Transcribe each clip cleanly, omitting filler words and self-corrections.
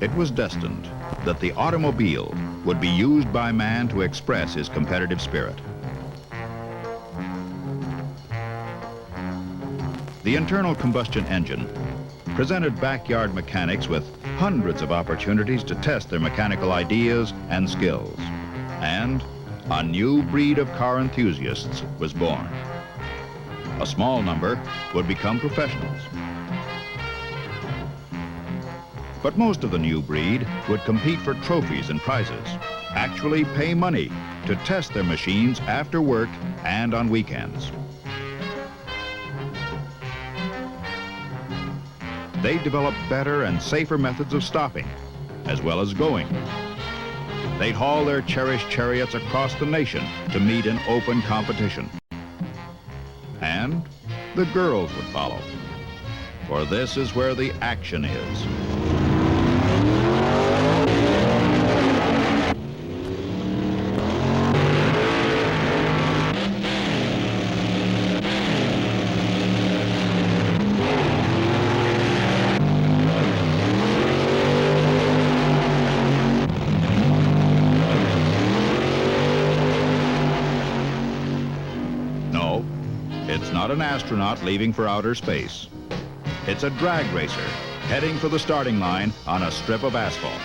It was destined that the automobile would be used by man to express his competitive spirit. The internal combustion engine presented backyard mechanics with hundreds of opportunities to test their mechanical ideas and skills. And a new breed of car enthusiasts was born. A small number would become professionals. But most of the new breed would compete for trophies and prizes, actually pay money to test their machines after work and on weekends. They developed better and safer methods of stopping, as well as going. They'd haul their cherished chariots across the nation to meet in open competition. And the girls would follow, for this is where the action is. It's not an astronaut leaving for outer space. It's a drag racer heading for the starting line on a strip of asphalt.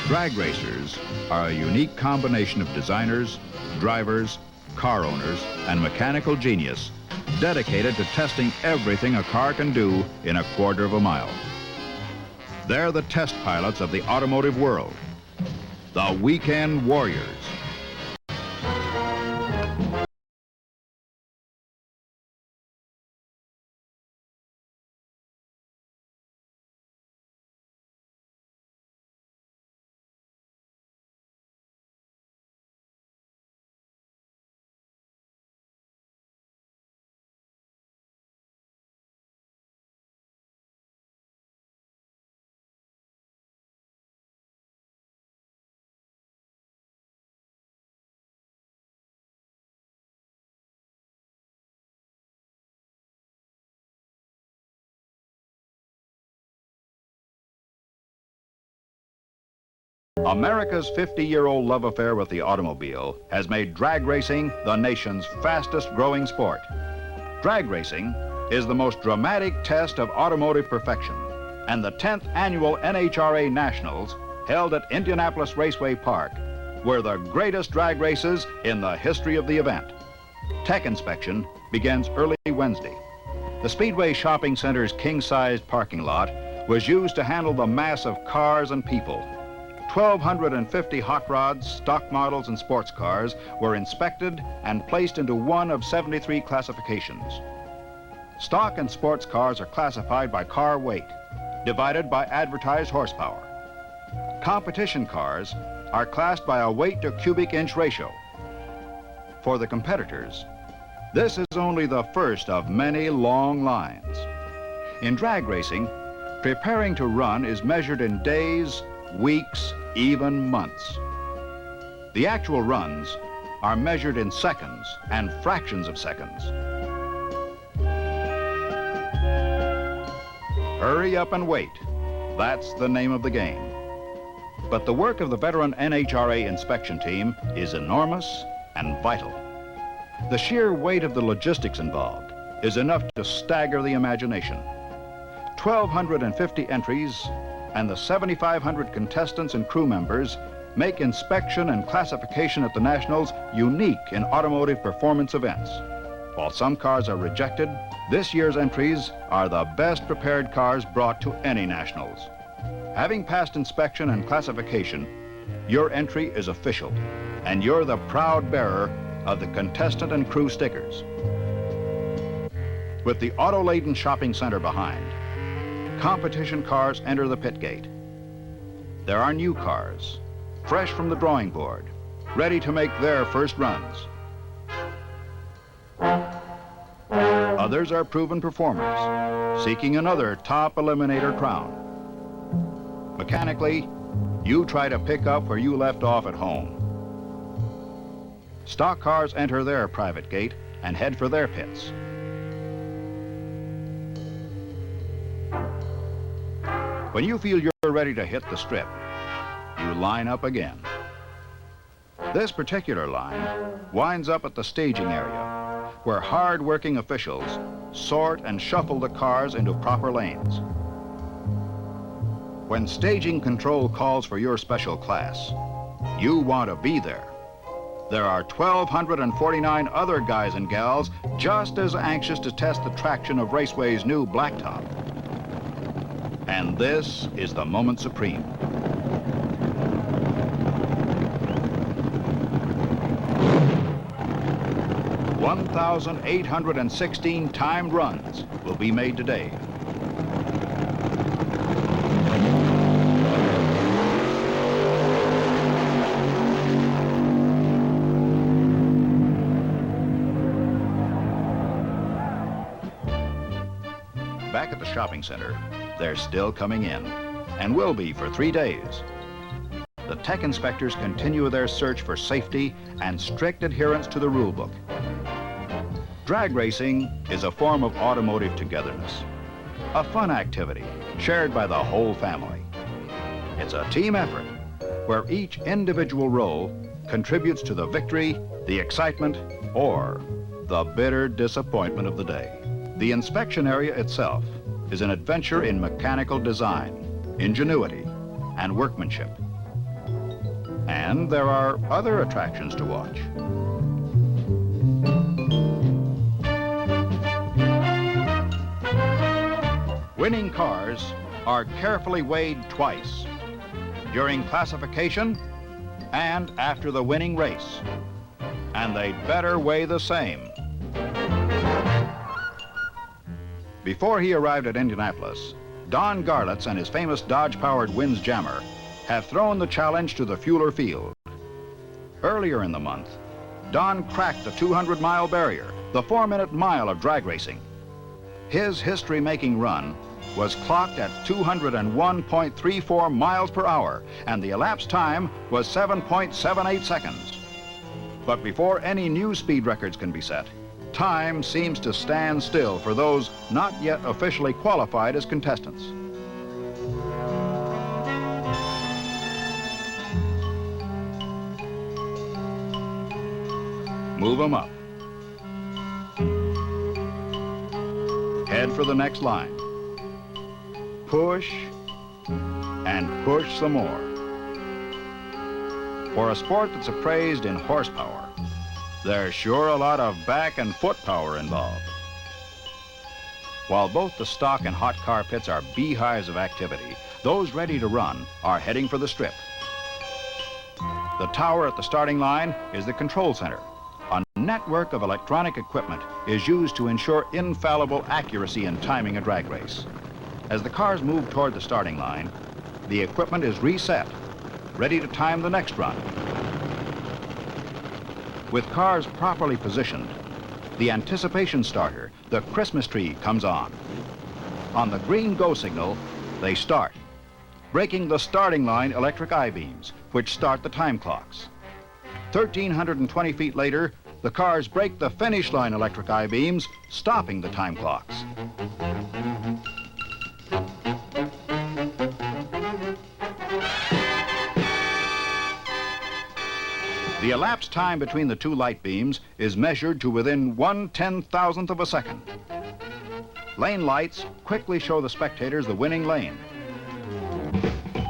Drag racers are a unique combination of designers, drivers, car owners, and mechanical genius dedicated to testing everything a car can do in a quarter of a mile. They're the test pilots of the automotive world, the weekend warriors. America's 50-year-old love affair with the automobile has made drag racing the nation's fastest growing sport. Drag racing is the most dramatic test of automotive perfection, and the 10th annual NHRA Nationals, held at Indianapolis Raceway Park, were the greatest drag races in the history of the event. Tech inspection begins early Wednesday. The Speedway Shopping Center's king-sized parking lot was used to handle the mass of cars and people. 1,250 hot rods, stock models, and sports cars were inspected and placed into one of 73 classifications. Stock and sports cars are classified by car weight, divided by advertised horsepower. Competition cars are classed by a weight to cubic inch ratio. For the competitors, this is only the first of many long lines. In drag racing, preparing to run is measured in days, weeks, even months. The actual runs are measured in seconds and fractions of seconds. Hurry up and wait. That's the name of the game. But the work of the veteran NHRA inspection team is enormous and vital. The sheer weight of the logistics involved is enough to stagger the imagination. 1,250 entries and the 7,500 contestants and crew members make inspection and classification at the Nationals unique in automotive performance events. While some cars are rejected, this year's entries are the best prepared cars brought to any Nationals. Having passed inspection and classification, your entry is official, and you're the proud bearer of the contestant and crew stickers. With the auto-laden shopping center behind, competition cars enter the pit gate. There are new cars, fresh from the drawing board, ready to make their first runs. Others are proven performers, seeking another top eliminator crown. Mechanically, you try to pick up where you left off at home. Stock cars enter their private gate and head for their pits. When you feel you're ready to hit the strip, you line up again. This particular line winds up at the staging area, where hard-working officials sort and shuffle the cars into proper lanes. When staging control calls for your special class, you want to be there. There are 1,249 other guys and gals just as anxious to test the traction of Raceway's new blacktop. And this is the moment supreme. $1,816 timed runs will be made today. Back at the shopping center, they're still coming in, and will be for 3 days. The tech inspectors continue their search for safety and strict adherence to the rule book. Drag racing is a form of automotive togetherness, a fun activity shared by the whole family. It's a team effort where each individual role contributes to the victory, the excitement, or the bitter disappointment of the day. The inspection area itself is an adventure in mechanical design, ingenuity, and workmanship. And there are other attractions to watch. Winning cars are carefully weighed twice, during classification and after the winning race. And they'd better weigh the same. Before he arrived at Indianapolis, Don Garlits and his famous Dodge-powered Winds Jammer have thrown the challenge to the Fueler field. Earlier in the month, Don cracked the 200-mile barrier, the 4-minute mile of drag racing. His history-making run was clocked at 201.34 miles per hour, and the elapsed time was 7.78 seconds. But before any new speed records can be set, time seems to stand still for those not yet officially qualified as contestants. Move them up. Head for the next line. Push and push some more. For a sport that's appraised in horsepower, there's sure a lot of back and foot power involved. While both the stock and hot car pits are beehives of activity, those ready to run are heading for the strip. The tower at the starting line is the control center. A network of electronic equipment is used to ensure infallible accuracy in timing a drag race. As the cars move toward the starting line, the equipment is reset, ready to time the next run. With cars properly positioned, the anticipation starter, the Christmas tree, comes on. On the green go signal, they start, breaking the starting line electric I-beams, which start the time clocks. 1,320 feet later, the cars break the finish line electric I-beams, stopping the time clocks. The elapsed time between the two light beams is measured to within 1/10,000th of a second. Lane lights quickly show the spectators the winning lane.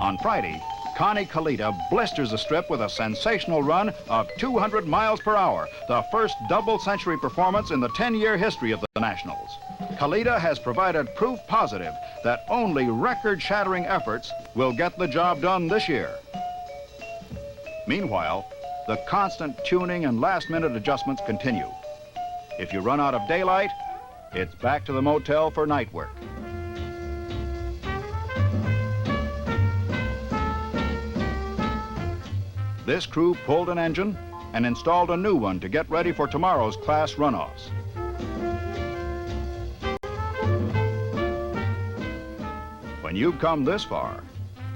On Friday, Connie Kalita blisters the strip with a sensational run of 200 miles per hour, the first double-century performance in the 10-year history of the Nationals. Kalita has provided proof positive that only record-shattering efforts will get the job done this year. Meanwhile, the constant tuning and last-minute adjustments continue. If you run out of daylight, it's back to the motel for night work. This crew pulled an engine and installed a new one to get ready for tomorrow's class runoffs. When you've come this far,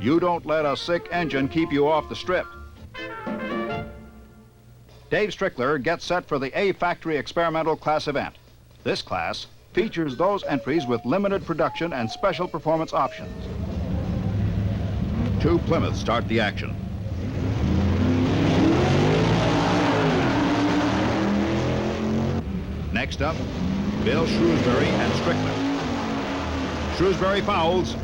you don't let a sick engine keep you off the strip. Dave Strickler gets set for the A Factory Experimental Class event. This class features those entries with limited production and special performance options. Two Plymouths start the action. Next up, Bill Shrewsbury and Strickler. Shrewsbury fouls.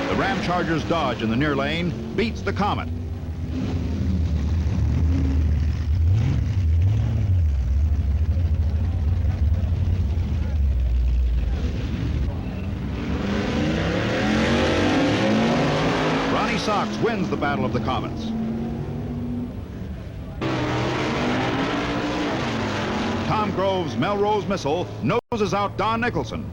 The Ram Charger's Dodge in the near lane beats the Comet. Sox wins the Battle of the Comets. Tom Grove's Melrose Missile noses out Don Nicholson.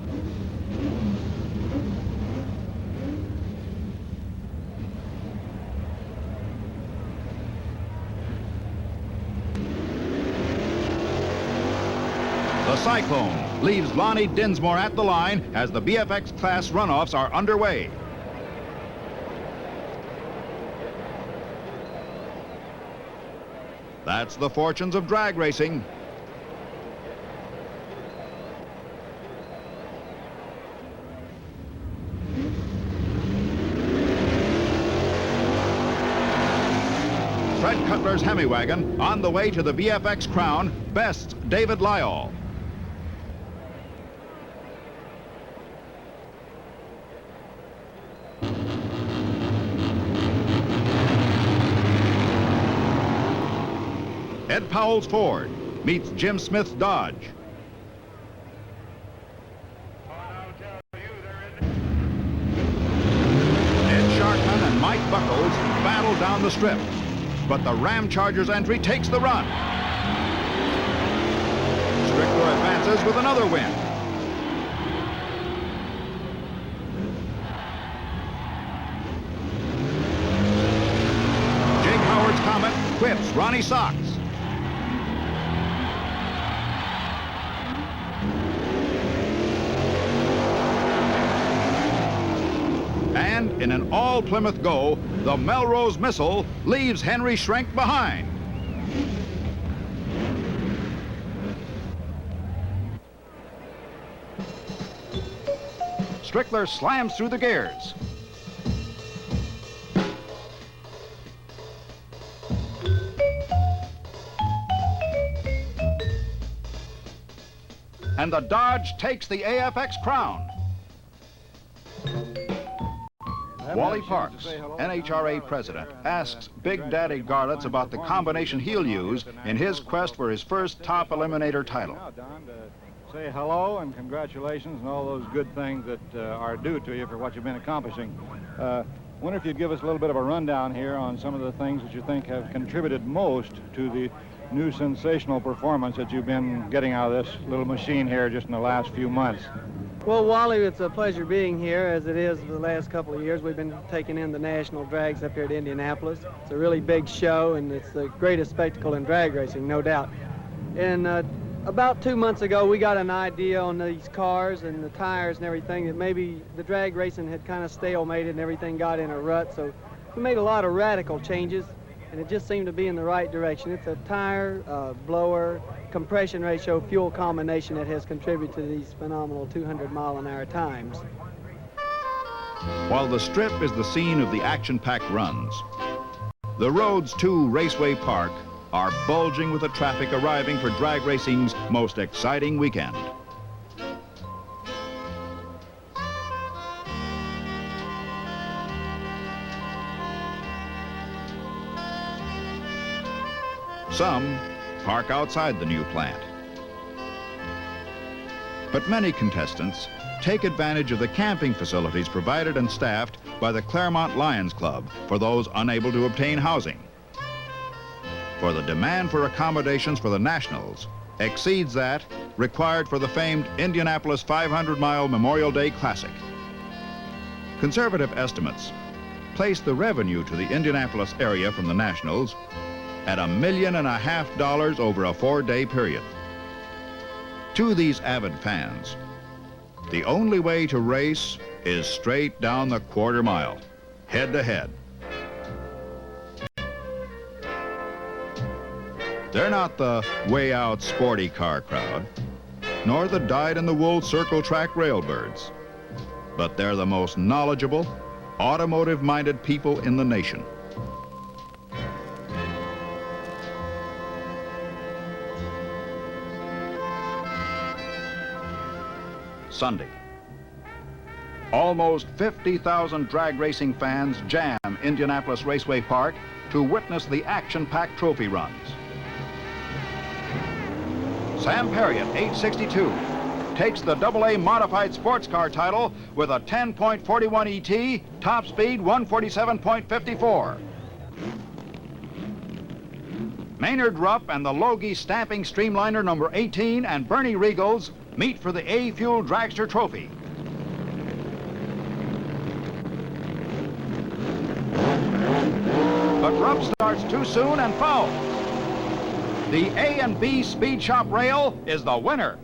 The Cyclone leaves Lonnie Dinsmore at the line as the BFX class runoffs are underway. That's the fortunes of drag racing. Fred Cutler's Hemi wagon on the way to the BFX crown bests David Lyall. Ed Powell's Ford meets Jim Smith's Dodge. Ed Sharkman and Mike Buckles battle down the strip, but the Ram Charger's entry takes the run. Strickler advances with another win. Jake Howard's Comet whips Ronnie Sox. And in an all-Plymouth go, the Melrose Missile leaves Henry Schrenk behind. Strickler slams through the gears. And the Dodge takes the AFX crown. Wally Parks, NHRA president, asks Big Daddy Garlits about the combination he'll use in his quest for his first top eliminator title. Now, Don, to say hello and congratulations and all those good things that are due to you for what you've been accomplishing. Wonder if you'd give us a little bit of a rundown here on some of the things that you think have contributed most to the new sensational performance that you've been getting out of this little machine here just in the last few months. Well, Wally, it's a pleasure being here, as it is the last couple of years. We've been taking in the national drags up here at Indianapolis. It's a really big show, and it's the greatest spectacle in drag racing, no doubt. And about 2 months ago, we got an idea on these cars and the tires and everything that maybe the drag racing had kind of stalemated and everything got in a rut. So we made a lot of radical changes, and it just seemed to be in the right direction. It's a tire, blower, compression ratio, fuel combination that has contributed to these phenomenal 200-mile-an-hour times. While the strip is the scene of the action-packed runs, the roads to Raceway Park are bulging with the traffic arriving for drag racing's most exciting weekend. Some park outside the new plant. But many contestants take advantage of the camping facilities provided and staffed by the Claremont Lions Club for those unable to obtain housing. For the demand for accommodations for the Nationals exceeds that required for the famed Indianapolis 500-mile Memorial Day Classic. Conservative estimates place the revenue to the Indianapolis area from the Nationals at $1.5 million over a 4-day period. To these avid fans, the only way to race is straight down the quarter mile, head to head. They're not the way out sporty car crowd. nor the dyed-in-the-wool circle track railbirds. But they're the most knowledgeable, automotive-minded people in the nation. Sunday. Almost 50,000 drag racing fans jam Indianapolis Raceway Park to witness the action-packed trophy runs. Sam Perriott, 862, takes the AA Modified Sports Car title with a 10.41 ET, top speed 147.54. Maynard Rupp and the Logie Stamping Streamliner number 18 and Bernie Regals meet for the A-Fuel Dragster Trophy. But Rupp starts too soon and fouls. The A and B Speed Shop rail is the winner.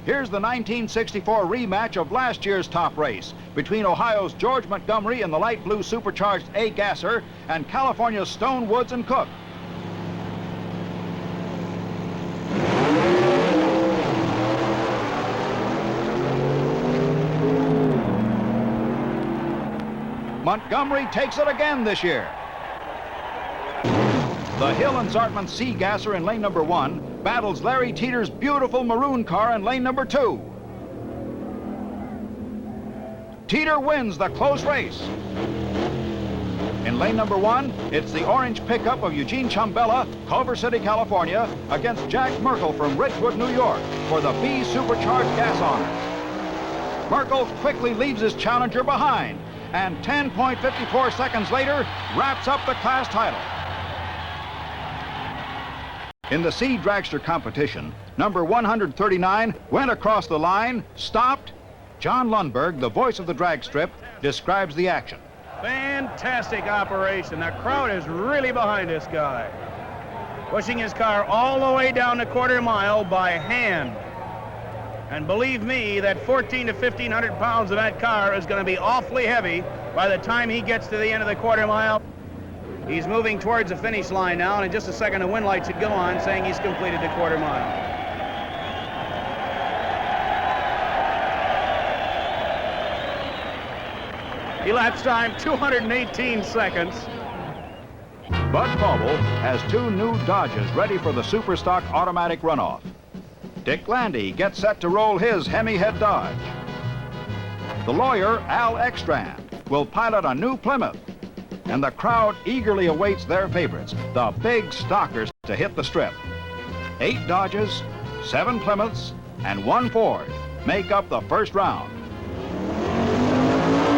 Here's the 1964 rematch of last year's top race between Ohio's George Montgomery in the light blue supercharged A Gasser and California's Stone Woods and Cook. Montgomery takes it again this year. The Hill and Zartman C Gasser in lane number 1 battles Larry Teeter's beautiful maroon car in lane number 2. Teeter wins the close race. In lane number 1, it's the orange pickup of Eugene Chumbella, Culver City, California, against Jack Merkel from Ridgewood, New York, for the B Supercharged Gas Honors. Merkel quickly leaves his challenger behind, and 10.54 seconds later, wraps up the class title. In the C Dragster competition, number 139 went across the line, stopped. John Lundberg, the voice of the drag strip, describes the action. Fantastic operation. The crowd is really behind this guy. Pushing his car all the way down the quarter mile by hand. And believe me, that 1,400 to 1,500 pounds of that car is going to be awfully heavy by the time he gets to the end of the quarter mile. He's moving towards the finish line now, and in just a second the wind light should go on saying he's completed the quarter mile. Elapsed time 218 seconds. Bud Fauble has 2 new Dodges ready for the Superstock automatic runoff. Dick Landy gets set to roll his Hemi head Dodge. The lawyer, Al Ekstrand, will pilot a new Plymouth. And the crowd eagerly awaits their favorites, the big stockers, to hit the strip. 8 Dodges, 7 Plymouths, and 1 Ford make up the first round.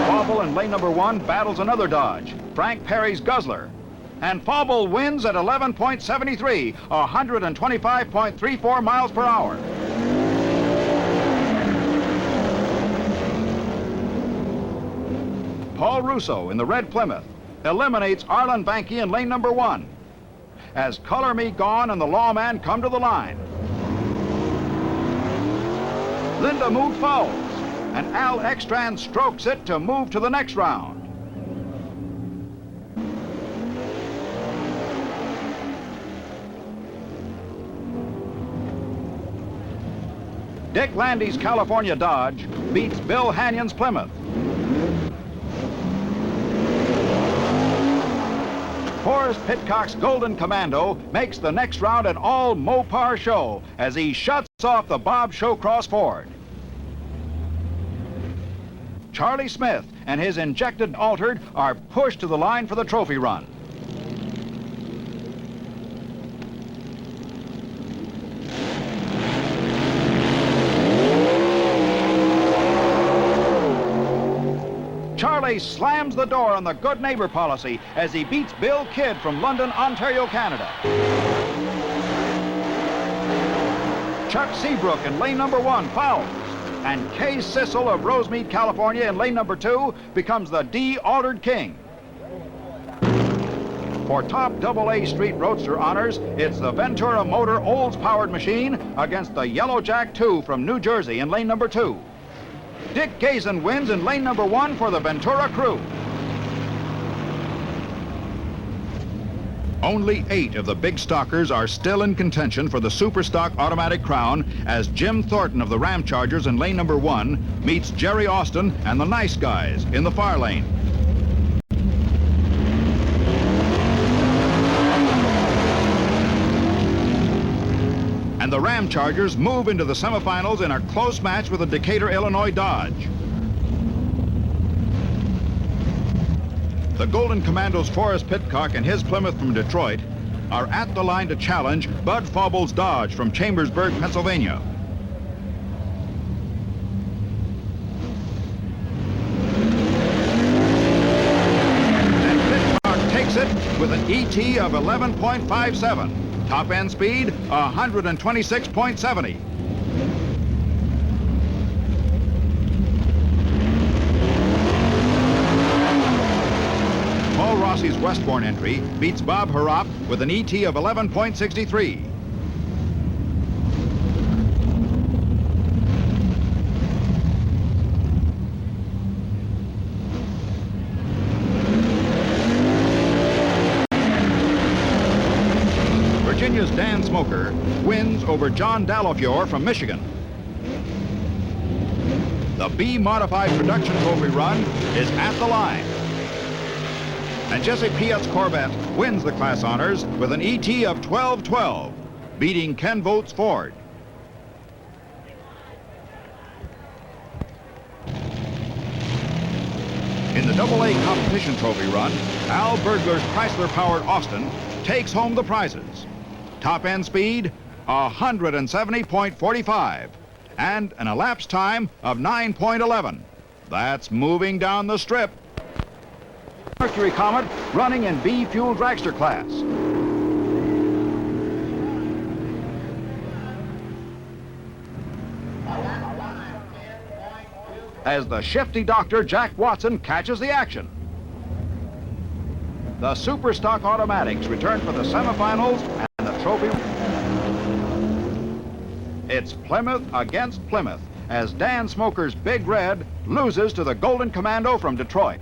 Fauble in lane number 1 battles another Dodge, Frank Perry's Guzzler. And Fauble wins at 11.73, 125.34 miles per hour. Paul Russo in the red Plymouth eliminates Arlen Banky in lane number 1. As Color Me Gone and the Lawman come to the line. Linda Mood fouls, and Al Ekstrand strokes it to move to the next round. Dick Landy's California Dodge beats Bill Hannion's Plymouth. Forrest Pitcock's Golden Commando makes the next round an all-Mopar show as he shuts off the Bob Showcross Ford. Charlie Smith and his injected Altered are pushed to the line for the trophy run. Charlie slams the door on the good neighbor policy as he beats Bill Kidd from London, Ontario, Canada. Chuck Seabrook in lane number 1 fouls, and Kay Sissel of Rosemead, California in lane number 2 becomes the D-Altered King. For top AA Street Roadster honors, it's the Ventura Motor Olds-powered machine against the Yellow Jack 2 from New Jersey in lane number 2. Dick Gazen wins in lane number 1 for the Ventura crew. Only 8 of the big stockers are still in contention for the Superstock automatic crown as Jim Thornton of the Ram Chargers in lane number 1 meets Jerry Austin and the Nice Guys in the far lane. And the Ram Chargers move into the semifinals in a close match with the Decatur, Illinois Dodge. The Golden Commandos Forrest Pitcock and his Plymouth from Detroit are at the line to challenge Bud Fauble's Dodge from Chambersburg, Pennsylvania. And Pitcock takes it with an ET of 11.57. Top end speed, 126.70. Rossi's Westbourne entry beats Bob Harrell with an ET of 11.63. Virginia's Dan Smoker wins over John Dallafure from Michigan. The B-modified production trophy run is at the line. And Jesse Piatt's Corvette wins the class honors with an ET of 12.12, beating Ken Vogt's Ford. In the AA competition trophy run, Al Bergler's Chrysler-powered Austin takes home the prizes. Top end speed, 170.45, and an elapsed time of 9.11. That's moving down the strip. Mercury Comet running in B-fuel dragster class. As the shifty doctor Jack Watson catches the action. The Superstock automatics return for the semifinals and the trophy. It's Plymouth against Plymouth as Dan Smoker's Big Red loses to the Golden Commando from Detroit.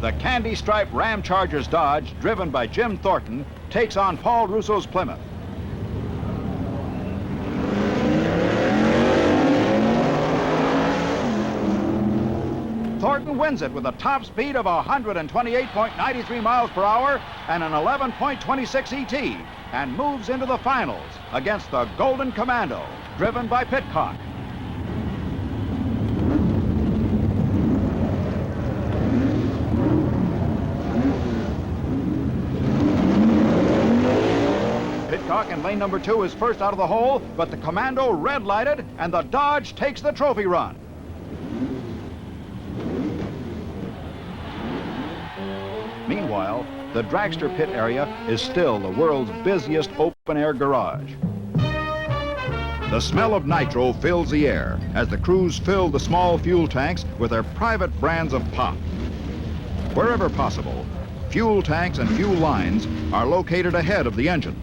The candy-striped Ram Chargers Dodge, driven by Jim Thornton, takes on Paul Russo's Plymouth. Thornton wins it with a top speed of 128.93 miles per hour and an 11.26 ET, and moves into the finals against the Golden Commando, driven by Pitcock. Pitcock in lane number 2 is first out of the hole, but the Commando red-lighted and the Dodge takes the trophy run. Meanwhile, the dragster pit area is still the world's busiest open-air garage. The smell of nitro fills the air as the crews fill the small fuel tanks with their private brands of pop. Wherever possible, fuel tanks and fuel lines are located ahead of the engine.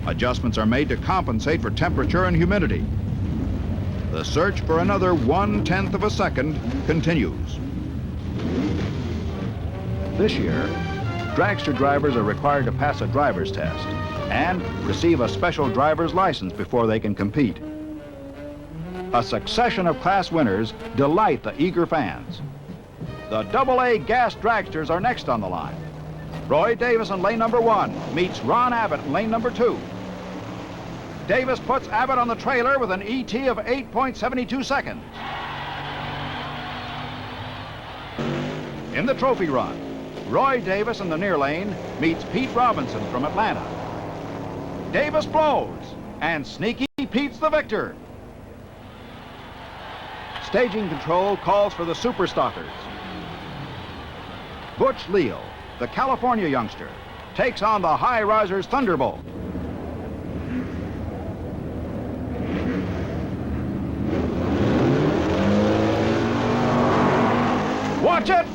Adjustments are made to compensate for temperature and humidity. The search for another 1/10 of a second continues. This year, dragster drivers are required to pass a driver's test and receive a special driver's license before they can compete. A succession of class winners delight the eager fans. The AA gas dragsters are next on the line. Roy Davis in lane number 1 meets Ron Abbott in lane number 2. Davis puts Abbott on the trailer with an ET of 8.72 seconds. In the trophy run, Roy Davis in the near lane meets Pete Robinson from Atlanta. Davis blows, and Sneaky Pete's the victor. Staging control calls for the Superstockers. Butch Leal, the California youngster, takes on the High Risers Thunderbolt. Watch it!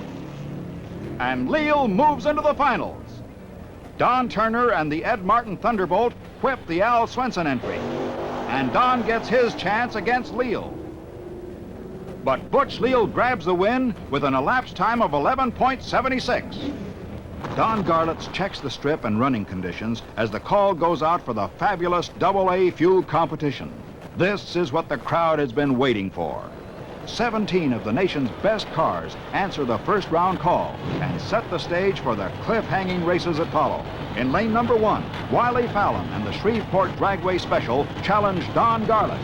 And Leal moves into the finals. Don Turner and the Ed Martin Thunderbolt whip the Al Swenson entry, and Don gets his chance against Leal. But Butch Leal grabs the win with an elapsed time of 11.76. Don Garlits checks the strip and running conditions as the call goes out for the fabulous AA fuel competition. This is what the crowd has been waiting for. 17 of the nation's best cars answer the first round call and set the stage for the cliff-hanging races that follow. In lane number 1, Wiley Fallon and the Shreveport Dragway Special challenge Don Garlits.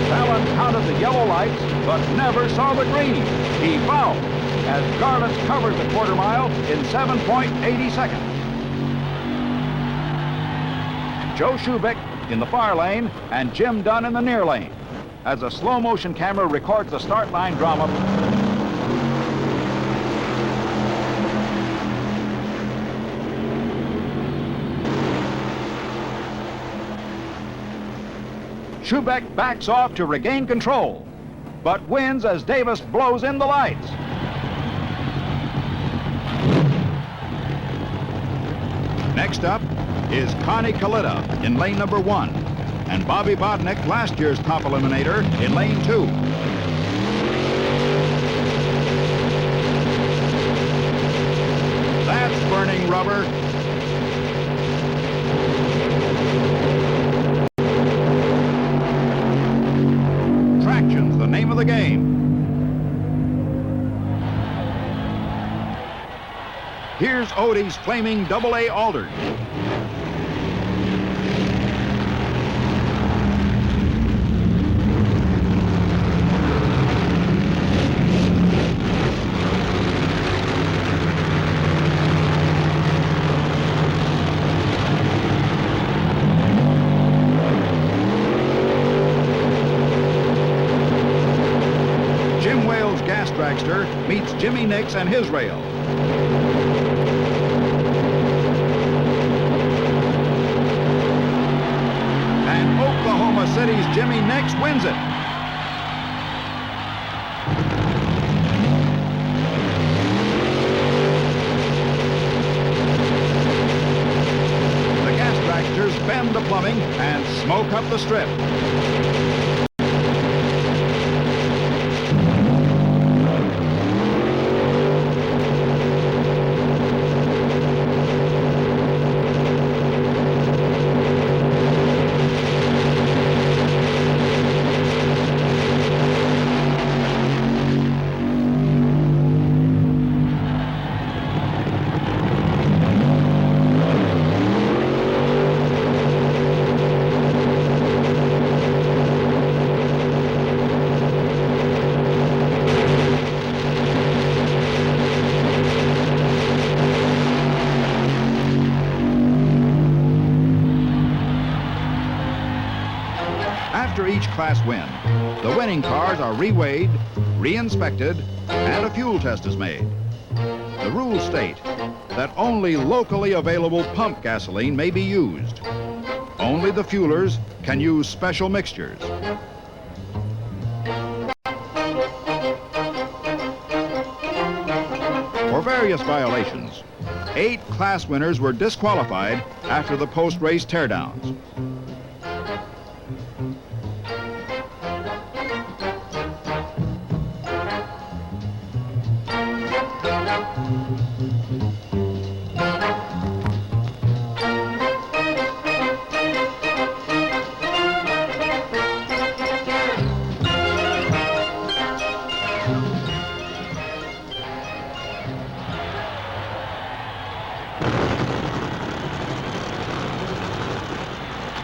Fallon counted the yellow lights, but never saw the green. He fouled as Garlits covered the quarter mile in 7.80 seconds. Joe Schubeck in the far lane and Jim Dunn in the near lane. As a slow motion camera records the start line drama, Schubeck backs off to regain control, but wins as Davis blows in the lights. Next up is Connie Kalita in lane number 1, and Bobby Bodnick, last year's top eliminator, in lane 2. That's burning rubber. Traction's the name of the game. Here's Odie's flaming AA Alders. Jim Wales' gas dragster meets Jimmy Nix and his rail. Oklahoma City's Jimmy Nix wins it. The gas dragsters bend the plumbing and smoke up the strip. After each class win, the winning cars are reweighed, re-inspected, and a fuel test is made. The rules state that only locally available pump gasoline may be used. Only the fuelers can use special mixtures. For various violations, 8 class winners were disqualified after the post-race teardowns.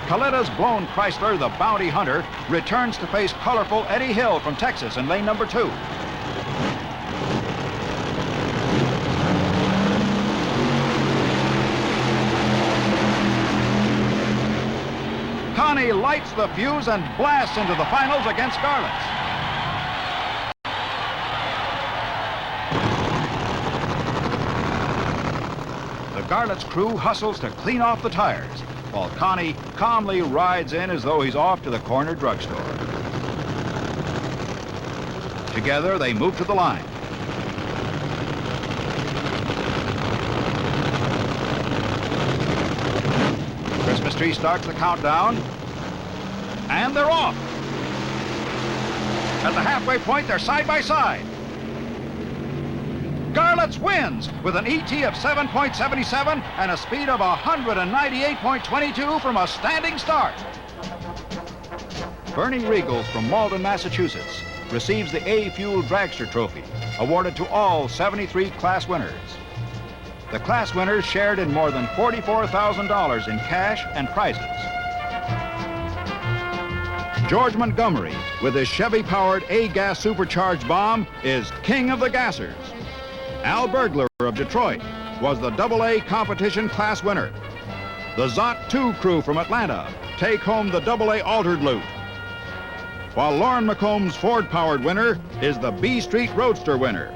Kalita's blown Chrysler, the Bounty Hunter, returns to face colorful Eddie Hill from Texas in lane number 2. Connie lights the fuse and blasts into the finals against Garlits. The Garlits crew hustles to clean off the tires, while Connie calmly rides in as though he's off to the corner drugstore. Together, they move to the line. Christmas tree starts the countdown, and they're off. At the halfway point, they're side by side. Garlits wins with an ET of 7.77 and a speed of 198.22 from a standing start. Bernie Regals from Malden, Massachusetts, receives the A Fuel Dragster Trophy, awarded to all 73 class winners. The class winners shared in more than $44,000 in cash and prizes. George Montgomery, with his Chevy-powered A-gas supercharged bomb, is king of the gassers. Al Bergler of Detroit was the AA competition class winner. The Zot 2 crew from Atlanta take home the AA altered loot, while Lauren McComb's Ford-powered winner is the B Street Roadster winner.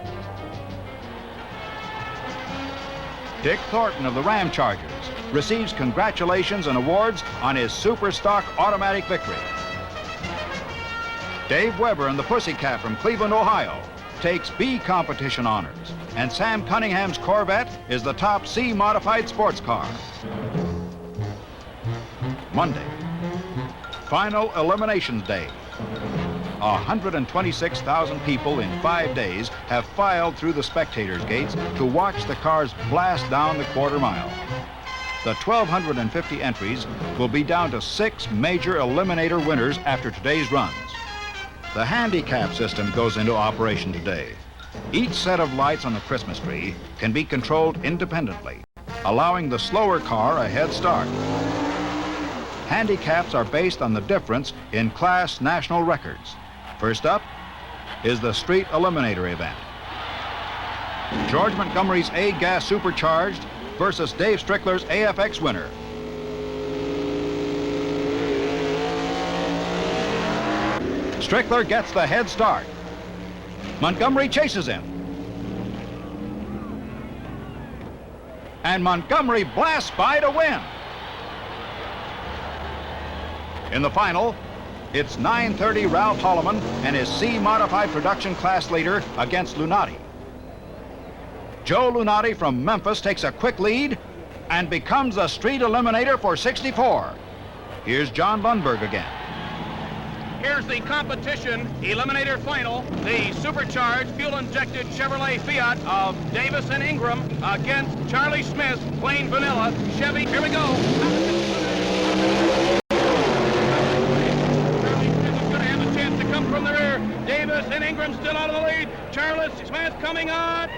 Dick Thornton of the Ram Chargers receives congratulations and awards on his Superstock automatic victory. Dave Weber and the Pussycat from Cleveland, Ohio, takes B competition honors, and Sam Cunningham's Corvette is the top C modified sports car. Monday, final eliminations day. 126,000 people in 5 days have filed through the spectators' gates to watch the cars blast down the quarter mile. The 1,250 entries will be down to 6 major eliminator winners after today's runs. The handicap system goes into operation today. Each set of lights on the Christmas tree can be controlled independently, allowing the slower car a head start. Handicaps are based on the difference in class national records. First up is the Street Eliminator event. George Montgomery's A-gas supercharged versus Dave Strickler's AFX winner. Strickler gets the head start. Montgomery chases him. And Montgomery blasts by to win. In the final, it's 9:30 Ralph Holloman and his C-modified production class leader against Lunati. Joe Lunati from Memphis takes a quick lead and becomes a street eliminator for 64. Here's John Lundberg again. Here's the competition eliminator final. The supercharged fuel-injected Chevrolet Fiat of Davis and Ingram against Charlie Smith's plain vanilla Chevy. Here we go. From the rear, Davis and Ingram still out of the lead. Charlie Smith coming on.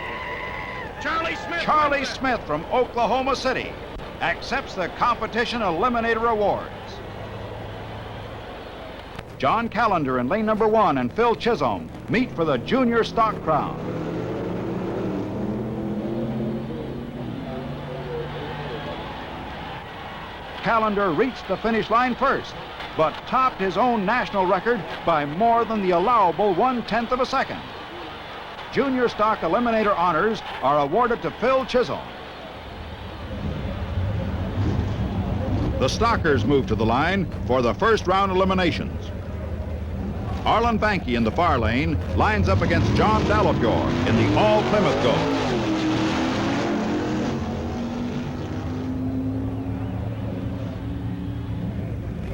Charlie Smith from Oklahoma City accepts the competition eliminator awards. John Callender in lane number 1 and Phil Chisholm meet for the junior stock crown. Callender reached the finish line first, but topped his own national record by more than the allowable 1/10 of a second. Junior stock eliminator honors are awarded to Phil Chisholm. The stockers move to the line for the first round eliminations. Arlen Banky in the far lane lines up against John Dallafjord in the all Plymouth Gold.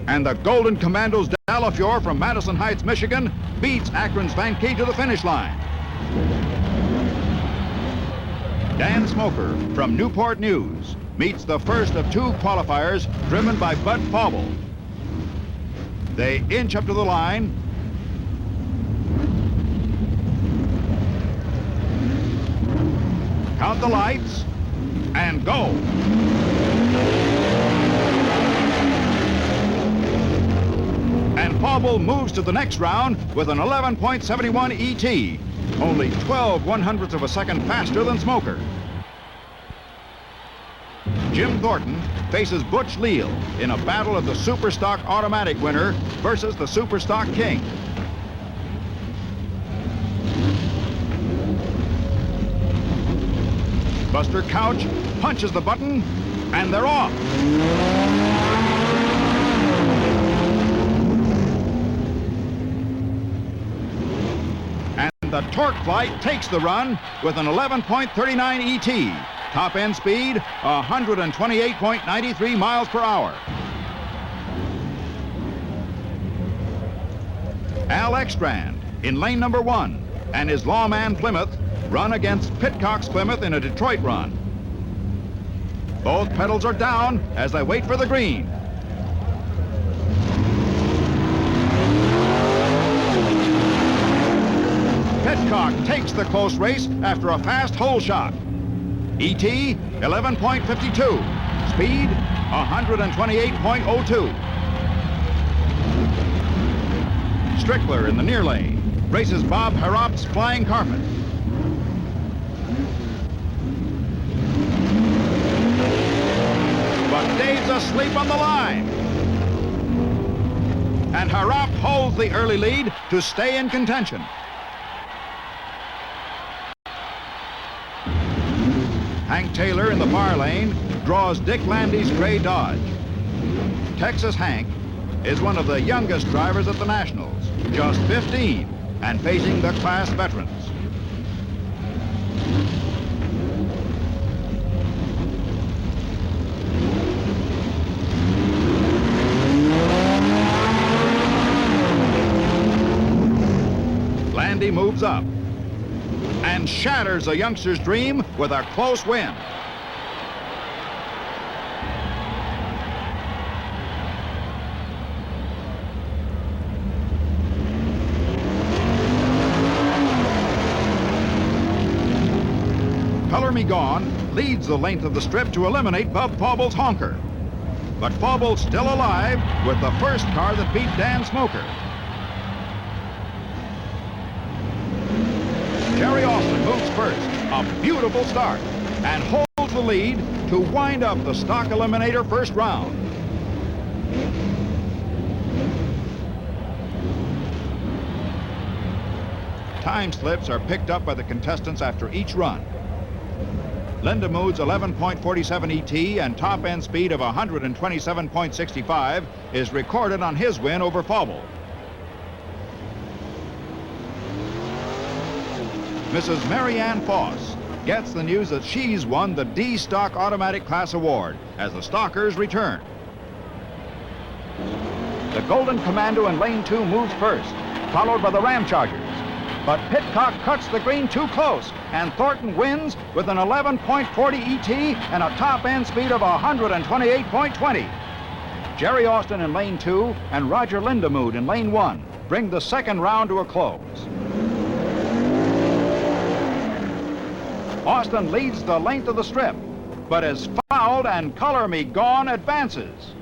And the Golden Commandos Dallafjord from Madison Heights, Michigan, beats Akron's Vanke to the finish line. Dan Smoker from Newport News meets the first of 2 qualifiers driven by Bud Fauble. They inch up to the line. Count the lights and go. And Fauble moves to the next round with an 11.71 ET, only 12/100ths of a second faster than Smoker. Jim Thornton faces Butch Leal in a battle of the Superstock automatic winner versus the Superstock king. Buster Couch punches the button, and they're off. And the Torque Flight takes the run with an 11.39 ET. Top end speed, 128.93 miles per hour. Al Ekstrand in lane number 1, and his lawman Plymouth run against Pitcock's Plymouth in a Detroit run. Both pedals are down as they wait for the green. Pitcock takes the close race after a fast hole shot. ET 11.52, speed 128.02. Strickler in the near lane races Bob Harrop's Flying Carpet. But Dave's asleep on the line. And Harrop holds the early lead to stay in contention. Hank Taylor in the far lane draws Dick Landy's gray Dodge. Texas Hank is one of the youngest drivers at the Nationals, just 15, and facing the class veterans. Landy moves up and shatters the youngster's dream with a close win. Color Me Gone leads the length of the strip to eliminate Bub Fauble's honker. But Fauble's still alive with the first car that beat Dan Smoker. Jerry Austin moves first, a beautiful start, and holds the lead to wind up the stock eliminator first round. Time slips are picked up by the contestants after each run. Linda Mood's 11.47 ET and top end speed of 127.65 is recorded on his win over Fauble. Mrs. Marianne Foss gets the news that she's won the D Stock Automatic Class Award as the Stockers return. The Golden Commando in lane 2 moves first, followed by the Ram Chargers. But Pitcock cuts the green too close, and Thornton wins with an 11.40 ET and a top end speed of 128.20. Jerry Austin in lane 2 and Roger Lindemood in lane 1 bring the second round to a close. Austin leads the length of the strip, but is fouled and Color Me Gone advances.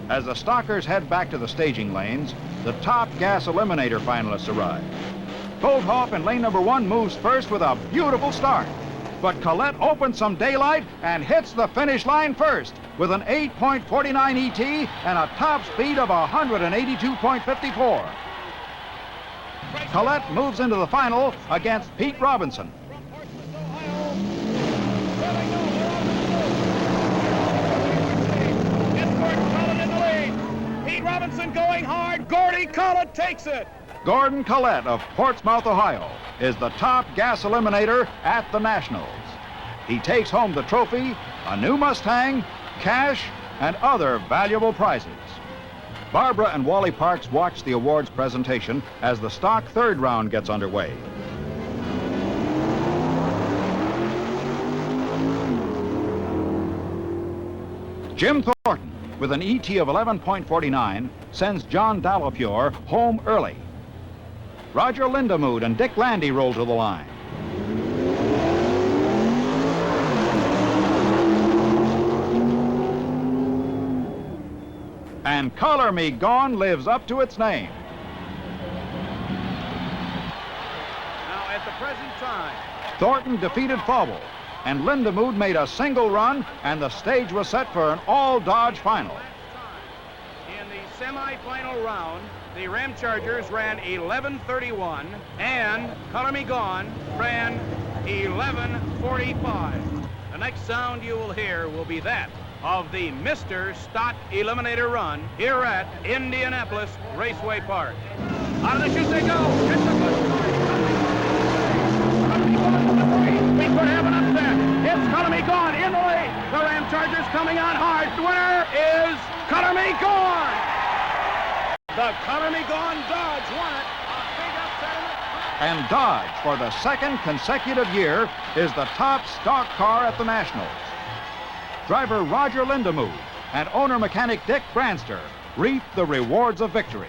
As the Stockers head back to the staging lanes, the top gas eliminator finalists arrive. Goldhoff in lane number 1 moves first with a beautiful start, but Collette opens some daylight and hits the finish line first with an 8.49 ET and a top speed of 182.54. Collette moves into the final against Pete Robinson. Pete Robinson going hard. Gordy Collette takes it. Gordon Collette of Portsmouth, Ohio, is the top gas eliminator at the Nationals. He takes home the trophy, a new Mustang, cash, and other valuable prizes. Barbara and Wally Parks watch the awards presentation as the stock third round gets underway. Jim Thornton, with an ET of 11.49, sends John Dallapure home early. Roger Lindemood and Dick Landy roll to the line. And Color Me Gone lives up to its name. Now at the present time, Thornton defeated Fauble, and Lindemood made a single run, and the stage was set for an all-Dodge final. in the semifinal round, the Ram Chargers ran 11:31 and Color Me Gone ran 11:45. The next sound you will hear will be that of the Mr. Stock Eliminator Run here at Indianapolis Raceway Park. Out of the chute they go. It's a good start. We could have an upset. It's Color Me Gone in the lead. The Ram Chargers coming on hard. The winner is Color Me Gone. The Color Me Gone Dodge won it. A big upset in the and Dodge, for the second consecutive year, is the top stock car at the Nationals. Driver Roger Lindemuth and owner-mechanic Dick Branster reap the rewards of victory.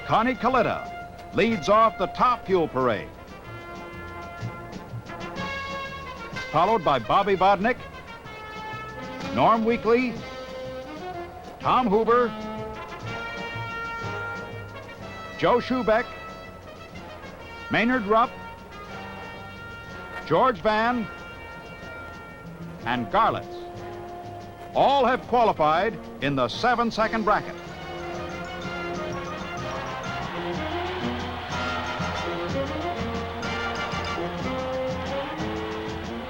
Connie Kalita leads off the top fuel parade, followed by Bobby Vodnick, Norm Weekly, Tom Hoover, Joe Schubeck, Maynard Rupp, George Vann, and Garlits. All have qualified in the 7-second bracket.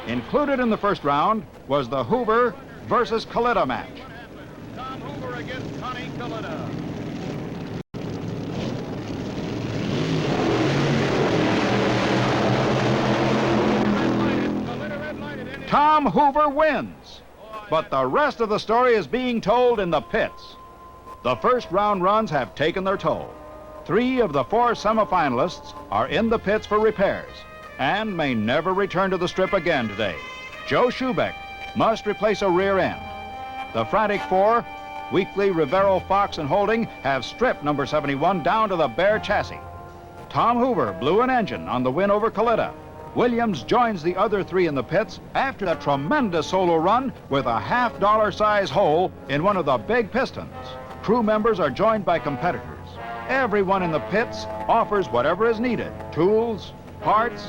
Included in the first round was the Hoover versus Kalita match. Tom Hoover against Connie Kalita. Tom Hoover wins, but the rest of the story is being told in the pits. The first round runs have taken their toll. 3 of the 4 semifinalists are in the pits for repairs and may never return to the strip again today. Joe Schubeck must replace a rear end. The frantic 4, Weekly, Rivero, Fox, and Holding, have stripped number 71 down to the bare chassis. Tom Hoover blew an engine on the win over Kalita. Williams joins the other 3 in the pits after a tremendous solo run with a $half size hole in one of the big pistons. Crew members are joined by competitors. Everyone in the pits offers whatever is needed: tools, parts,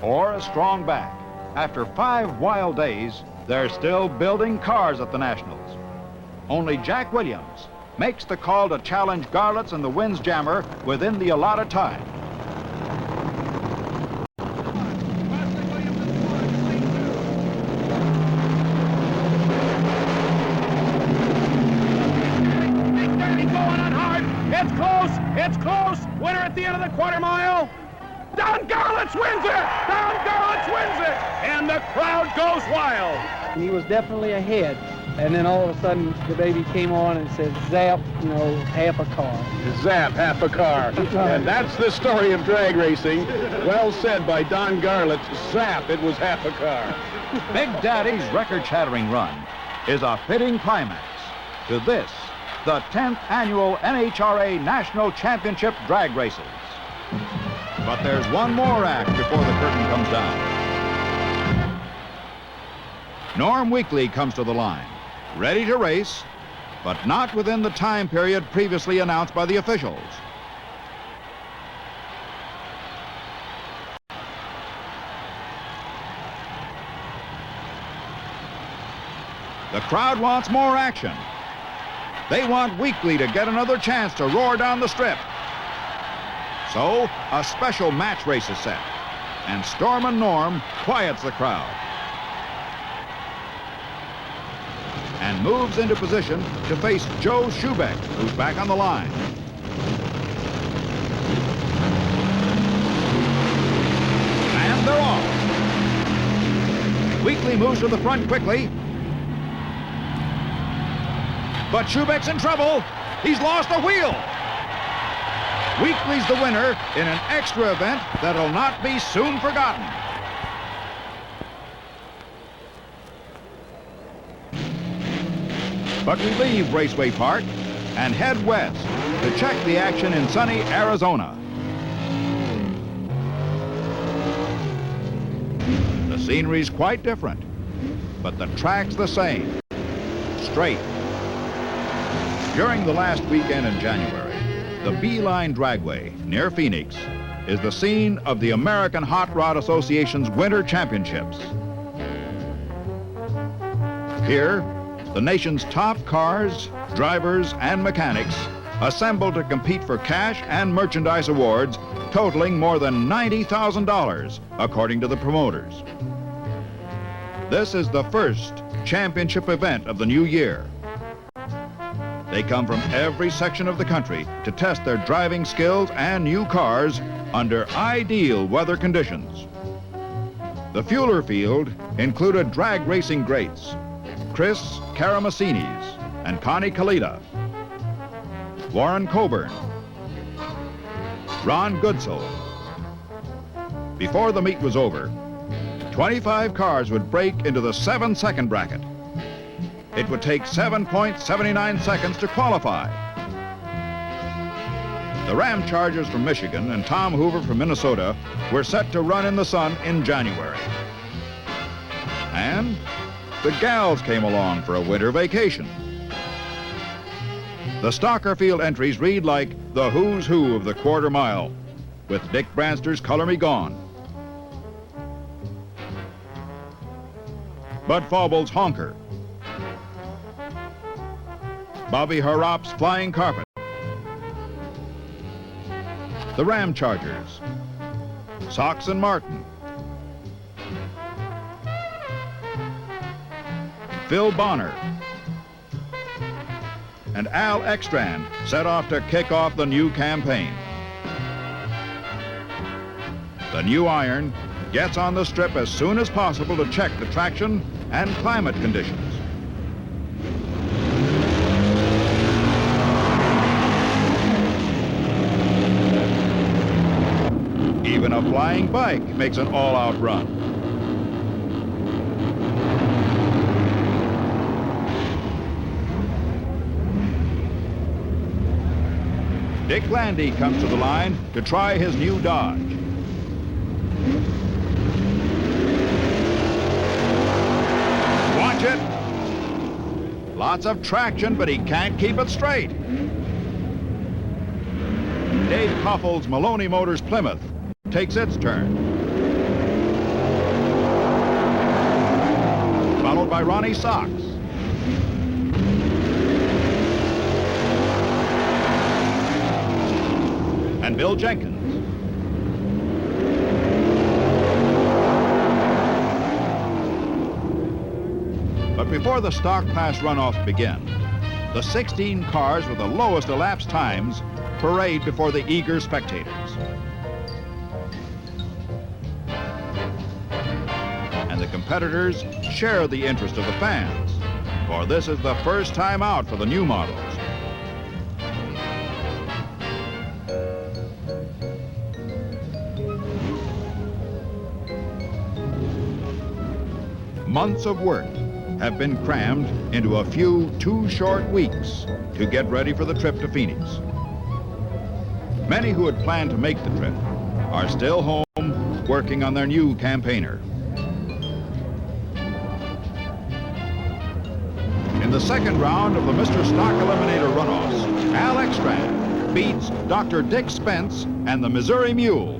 or a strong back. After 5 wild days, they're still building cars at the Nationals. Only Jack Williams makes the call to challenge Garlits and the Winds Jammer within the allotted time. It's close. Winner at the end of the quarter mile. Don Garlits wins it. Don Garlits wins it. And the crowd goes wild. He was definitely ahead. And then all of a sudden, the baby came on and said, zap, half a car. Zap, half a car. And that's the story of drag racing. Well said by Don Garlits. Zap, it was half a car. Big Daddy's record-shattering run is a fitting climax to this, the 10th annual NHRA National Championship Drag Races. But there's one more act before the curtain comes down. Norm Weekly comes to the line, ready to race, but not within the time period previously announced by the officials. The crowd wants more action. They want Weekly to get another chance to roar down the strip. So, a special match race is set, and Stormin' Norm quiets the crowd and moves into position to face Joe Schubeck, who's back on the line. And they're off. Weekly moves to the front quickly, but Schubeck's in trouble. He's lost a wheel. Weekly's the winner in an extra event that'll not be soon forgotten. But we leave Raceway Park and head west to check the action in sunny Arizona. The scenery's quite different, but the track's the same, straight. During the last weekend in January, the Beeline Dragway near Phoenix is the scene of the American Hot Rod Association's Winter Championships. Here, the nation's top cars, drivers, and mechanics assemble to compete for cash and merchandise awards totaling more than $90,000, according to the promoters. This is the first championship event of the new year. They come from every section of the country to test their driving skills and new cars under ideal weather conditions. The Fueler field included drag racing greats Chris Karamasinis and Connie Kalita, Warren Coburn, Ron Goodsell. Before the meet was over, 25 cars would break into the 7-second bracket. It would take 7.79 seconds to qualify. The Ram Chargers from Michigan and Tom Hoover from Minnesota were set to run in the sun in January. And the gals came along for a winter vacation. The Stocker Field entries read like the who's who of the quarter mile, with Dick Branster's Color Me Gone, Bud Fauble's Honker, Bobby Harrop's Flying Carpet, the Ram Chargers, Sox and Martin, Phil Bonner, and Al Ekstrand set off to kick off the new campaign. The new iron gets on the strip as soon as possible to check the traction and climate conditions. Even a flying bike makes an all-out run. Dick Landy comes to the line to try his new Dodge. Watch it. Lots of traction, but he can't keep it straight. Dave Koffels' Maloney Motors Plymouth takes its turn. Followed by Ronnie Sox. And Bill Jenkins. But before the stock class runoffs begin, the 16 cars with the lowest elapsed times parade before the eager spectators. And the competitors share the interest of the fans, for this is the first time out for the new models. Months of work have been crammed into a few 2 short weeks to get ready for the trip to Phoenix. Many who had planned to make the trip are still home working on their new campaigner. In the second round of the Mr. Stock Eliminator runoffs, Al Ekstrand beats Dr. Dick Spence and the Missouri Mule.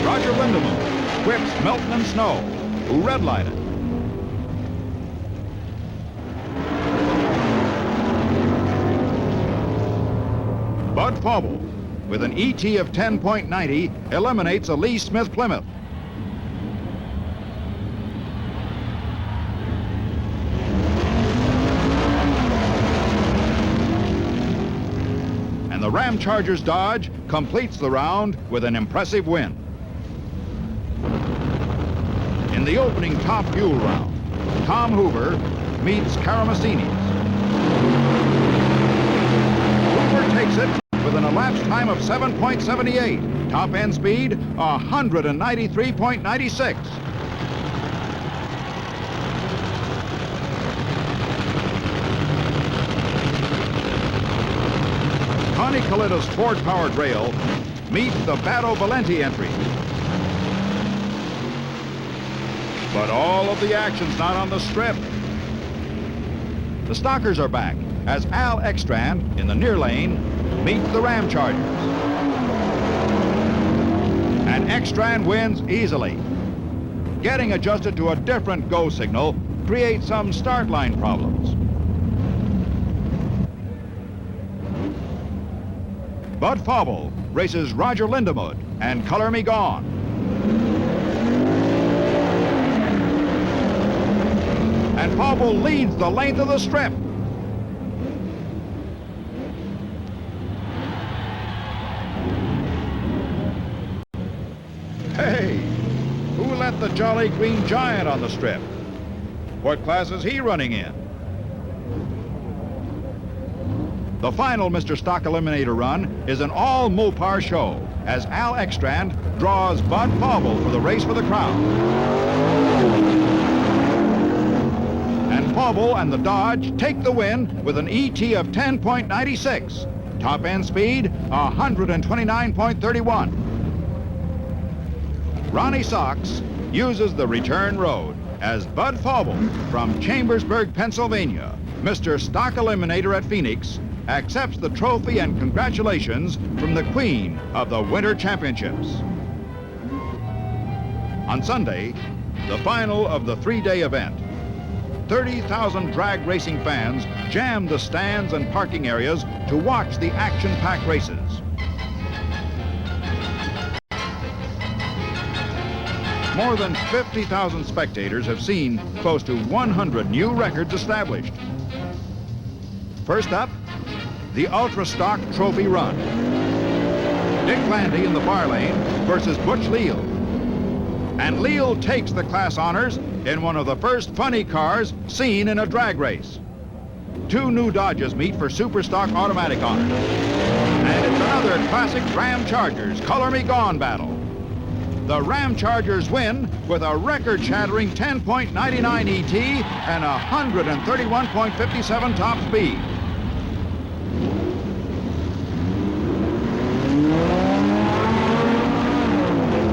Roger Lindemann whips Milton and Snow, who redlighted. Bud Fauble, with an ET of 10.90, eliminates a Lee Smith Plymouth. And the Ram Chargers Dodge completes the round with an impressive win. In the opening top fuel round, Tom Hoover meets Karamessinis. Hoover takes it with an elapsed time of 7.78. Top end speed, 193.96. Connie Collitta's Ford-powered rail meets the Batto Valenti entry. But all of the action's not on the strip. The Stockers are back as Al Ekstrand, in the near lane, meets the Ram Chargers. And Ekstrand wins easily. Getting adjusted to a different go signal creates some start line problems. Bud Fauble races Roger Lindemann and Color Me Gone. And Fauble leads the length of the strip. Hey, who let the Jolly Green Giant on the strip? What class is he running in? The final Mr. Stock Eliminator run is an all-Mopar show as Al Ekstrand draws Bud Fauble for the race for the crown. And Fauble and the Dodge take the win with an ET of 10.96. Top end speed, 129.31. Ronnie Sox uses the return road as Bud Fauble from Chambersburg, Pennsylvania, Mr. Stock Eliminator at Phoenix, accepts the trophy and congratulations from the Queen of the Winter Championships. On Sunday, the final of the three-day event, 30,000 drag racing fans jammed the stands and parking areas to watch the action-packed races. More than 50,000 spectators have seen close to 100 new records established. First up, the Ultra Stock Trophy Run. Dick Landy in the bar lane versus Butch Leal. And Leal takes the class honors in one of the first funny cars seen in a drag race. Two new Dodges meet for Superstock automatic honors. And it's another classic Ram Chargers Color Me Gone battle. The Ram Chargers win with a record-shattering 10.99 ET and 131.57 top speed.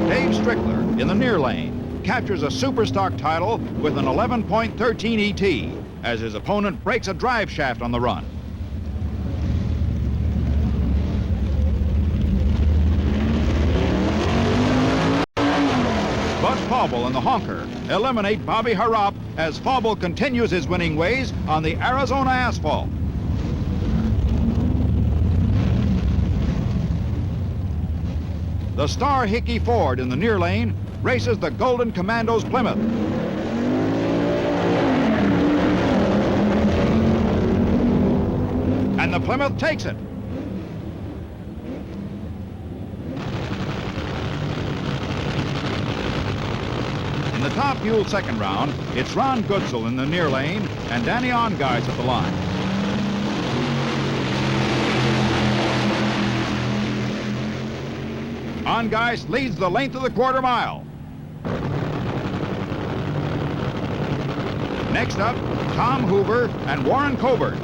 Dave Strickler in the near lane captures a Superstock title with an 11.13 ET as his opponent breaks a drive shaft on the run. But Fauble and the Honker eliminate Bobby Harrell as Fauble continues his winning ways on the Arizona asphalt. The Star Hickey Ford in the near lane races the Golden Commandos Plymouth. And the Plymouth takes it. In the Top Mule second round, it's Ron Goodsell in the near lane and Danny Ongeis at the line. Ongeis leads the length of the quarter mile. Next up, Tom Hoover and Warren Coburn.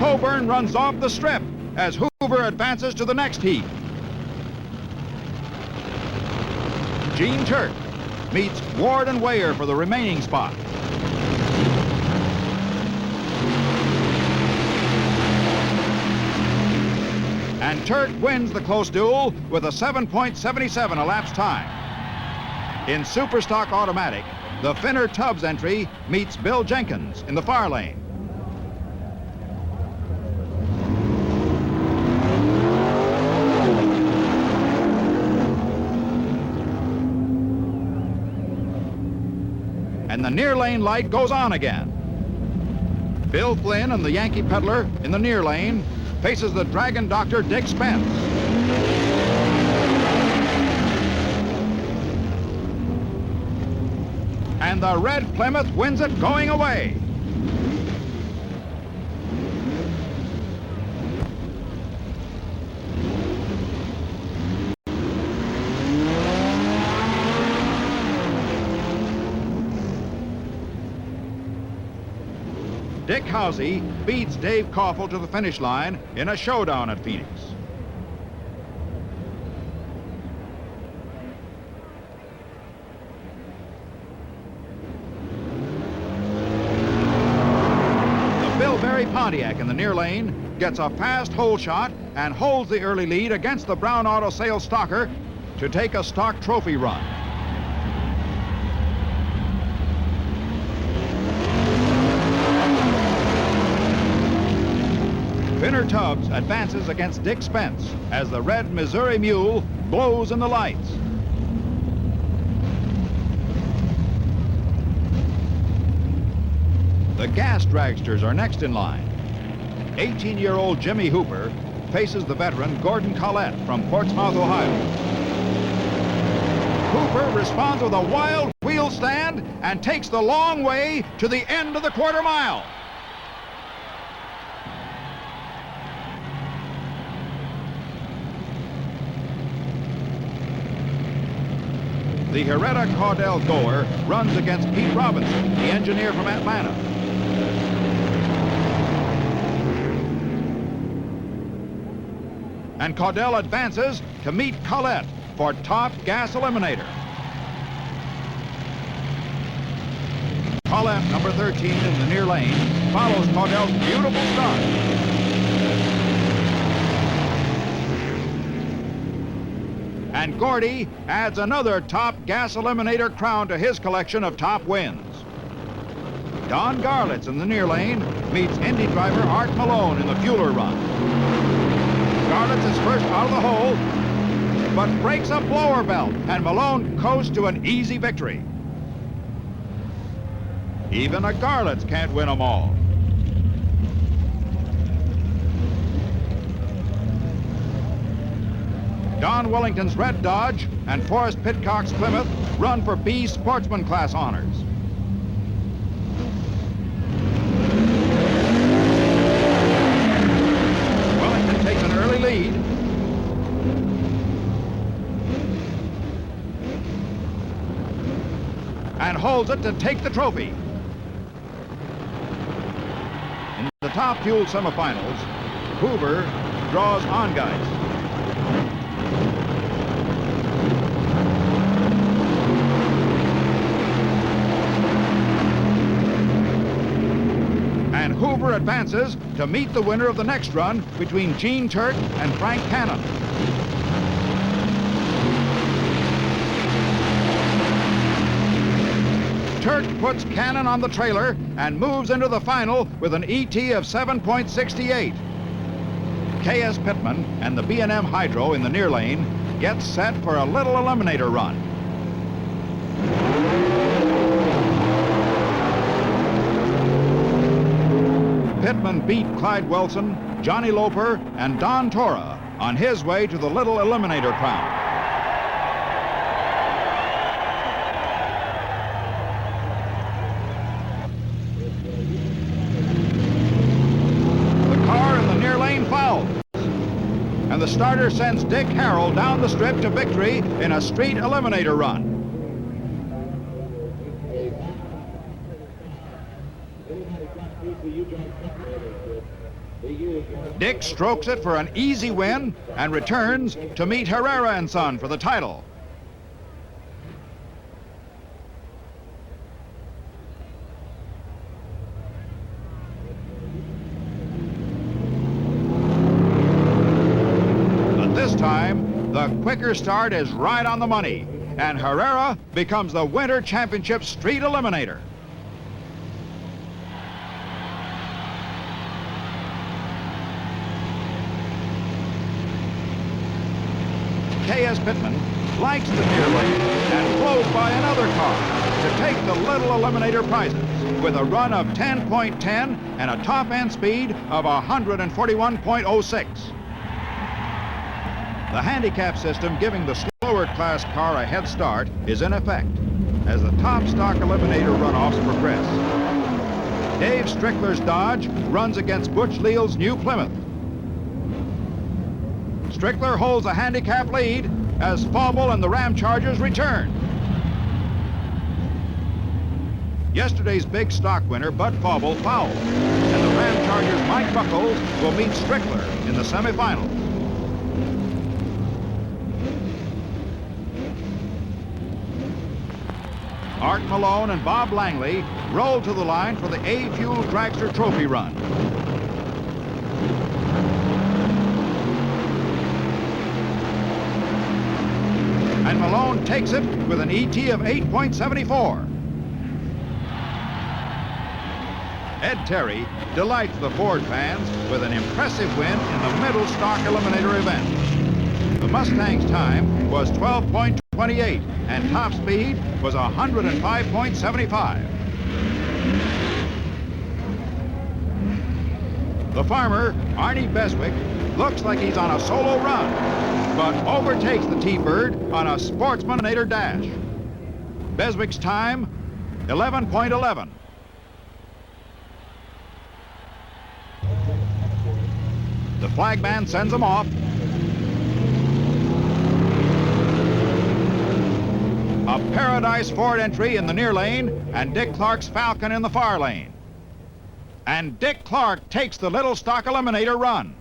Coburn runs off the strip as Hoover advances to the next heat. Gene Turk meets Ward and Weyer for the remaining spot. And Turk wins the close duel with a 7.77 elapsed time. In Superstock Automatic, the Finner Tubbs entry meets Bill Jenkins in the far lane. And the near lane light goes on again. Bill Flynn and the Yankee Peddler in the near lane faces the Dragon Doctor Dick Spence. And the red Plymouth wins it going away. Dick Housey beats Dave Koffel to the finish line in a showdown at Phoenix. The Bill Berry Pontiac in the near lane gets a fast hole shot and holds the early lead against the Brown Auto Sales Stalker to take a stock trophy run. Finner Tubbs advances against Dick Spence as the red Missouri Mule blows in the lights. The gas dragsters are next in line. 18-year-old Jimmy Hooper faces the veteran Gordon Collette from Portsmouth, Ohio. Cooper responds with a wild wheel stand and takes the long way to the end of the quarter mile. The Herrera-Caudell goer runs against Pete Robinson, the engineer from Atlanta. And Caudell advances to meet Collette for top gas eliminator. Collette, number 13 in the near lane, follows Caudell's beautiful start. And Gordy adds another top gas eliminator crown to his collection of top wins. Don Garlits in the near lane meets Indy driver Art Malone in the fueler run. Garlits is first out of the hole, but breaks a blower belt, and Malone coasts to an easy victory. Even a Garlits can't win them all. Don Wellington's Red Dodge and Forrest Pitcock's Plymouth run for B Sportsman class honors. Wellington takes an early lead. And holds it to take the trophy. In the top fuel semifinals, Hoover draws Ongeist. And Hoover advances to meet the winner of the next run between Gene Turk and Frank Cannon. Turk puts Cannon on the trailer and moves into the final with an ET of 7.68. K.S. Pittman and the B&M Hydro in the near lane gets set for a little eliminator run. Pittman beat Clyde Wilson, Johnny Loper, and Don Tora on his way to the little eliminator crown. And the starter sends Dick Harrell down the strip to victory in a street eliminator run. Dick strokes it for an easy win and returns to meet Herrera and Son for the title. This time, the quicker start is right on the money, and Herrera becomes the Winter Championship Street Eliminator. K.S. Pittman likes the near lane and flows by another car to take the little eliminator prizes with a run of 10.10 and a top end speed of 141.06. The handicap system giving the slower class car a head start is in effect as the top stock eliminator runoffs progress. Dave Strickler's Dodge runs against Butch Leal's new Plymouth. Strickler holds a handicap lead as Fauble and the Ram Chargers return. Yesterday's big stock winner, Bud Fauble, fouled, and the Ram Chargers' Mike Buckles will meet Strickler in the semifinals. Art Malone and Bob Langley roll to the line for the A-Fuel Dragster Trophy run. And Malone takes it with an ET of 8.74. Ed Terry delights the Ford fans with an impressive win in the middle stock eliminator event. The Mustang's time was 12.28 and top speed was 105.75. The farmer, Arnie Beswick, looks like he's on a solo run, but overtakes the T-Bird on a sportsmanator dash. Beswick's time, 11.11. The flagman sends him off. A Paradise Ford entry in the near lane, and Dick Clark's Falcon in the far lane. And Dick Clark takes the little stock eliminator run.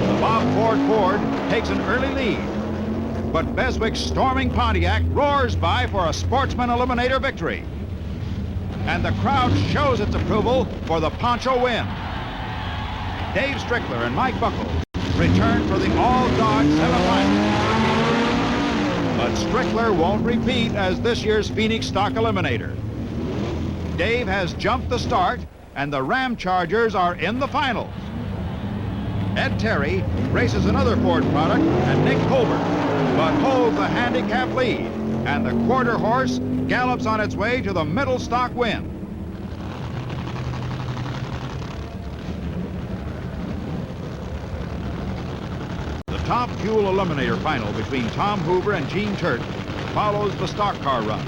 The Bob Ford takes an early lead, but Beswick's storming Pontiac roars by for a sportsman eliminator victory. And the crowd shows its approval for the Poncho win. Dave Strickler and Mike Buckles return for the all-Dodge semifinal. But Strickler won't repeat as this year's Phoenix stock eliminator. Dave has jumped the start, and the Ram Chargers are in the finals. Ed Terry races another Ford product, and Nick Colbert, but holds the handicap lead, and the quarter horse gallops on its way to the middle stock win. Top Fuel Eliminator final between Tom Hoover and Gene Turt follows the stock car run.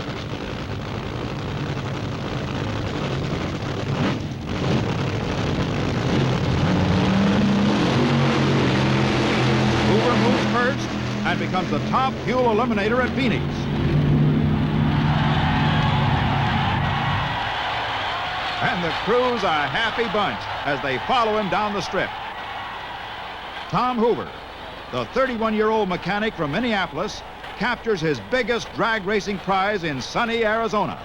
Hoover moves first and becomes the top fuel eliminator at Phoenix. And the crew's a happy bunch as they follow him down the strip. Tom Hoover, the 31-year-old mechanic from Minneapolis, captures his biggest drag racing prize in sunny Arizona.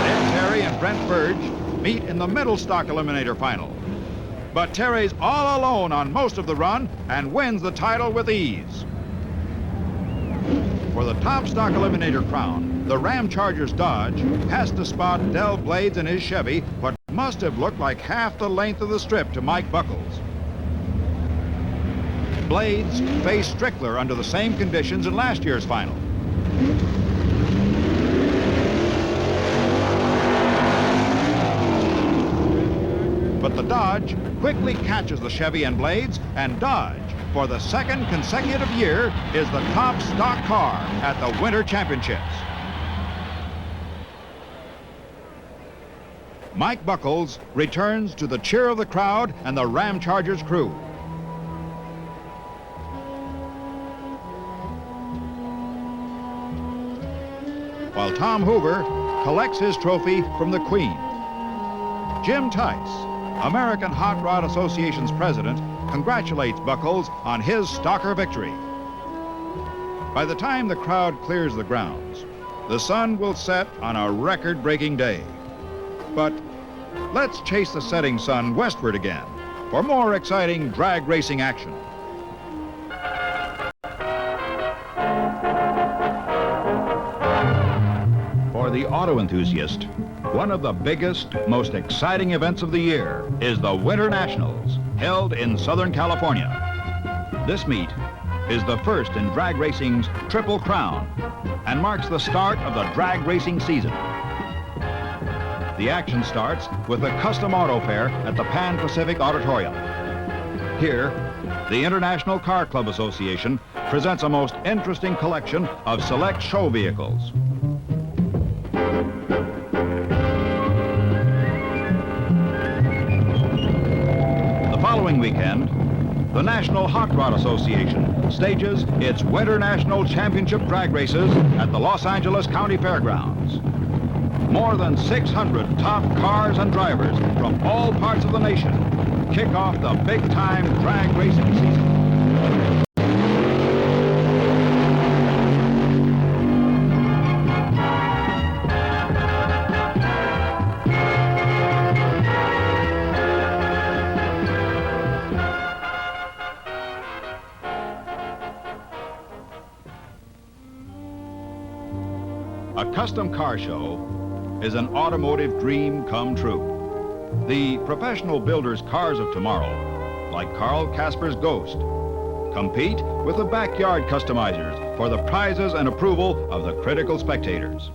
Then Terry and Brent Burge meet in the middle stock eliminator final. But Terry's all alone on most of the run and wins the title with ease. For the top stock eliminator crown, the Ram Chargers Dodge has to spot Del Blades in his Chevy what must have looked like half the length of the strip to Mike Buckles. Blades faced Strickler under the same conditions in last year's final. But the Dodge quickly catches the Chevy and Blades, and Dodge, for the second consecutive year, is the top stock car at the Winter Championships. Mike Buckles returns to the cheer of the crowd and the Ram Chargers crew. While Tom Hoover collects his trophy from the Queen. Jim Tice, American Hot Rod Association's president, congratulates Buckles on his stocker victory. By the time the crowd clears the grounds, the sun will set on a record-breaking day. But let's chase the setting sun westward again for more exciting drag racing action. For the auto enthusiast, one of the biggest, most exciting events of the year is the Winternationals, held in Southern California. This meet is the first in drag racing's Triple Crown and marks the start of the drag racing season. The action starts with a custom auto fair at the Pan Pacific Auditorium. Here, the International Car Club Association presents a most interesting collection of select show vehicles. The following weekend, the National Hot Rod Association stages its Winternational Championship drag races at the Los Angeles County Fairgrounds. More than 600 top cars and drivers from all parts of the nation kick off the big-time drag racing season. A custom car show is an automotive dream come true. The professional builders' cars of tomorrow, like Carl Casper's Ghost. Compete with the backyard customizers for the prizes and approval of the critical spectators.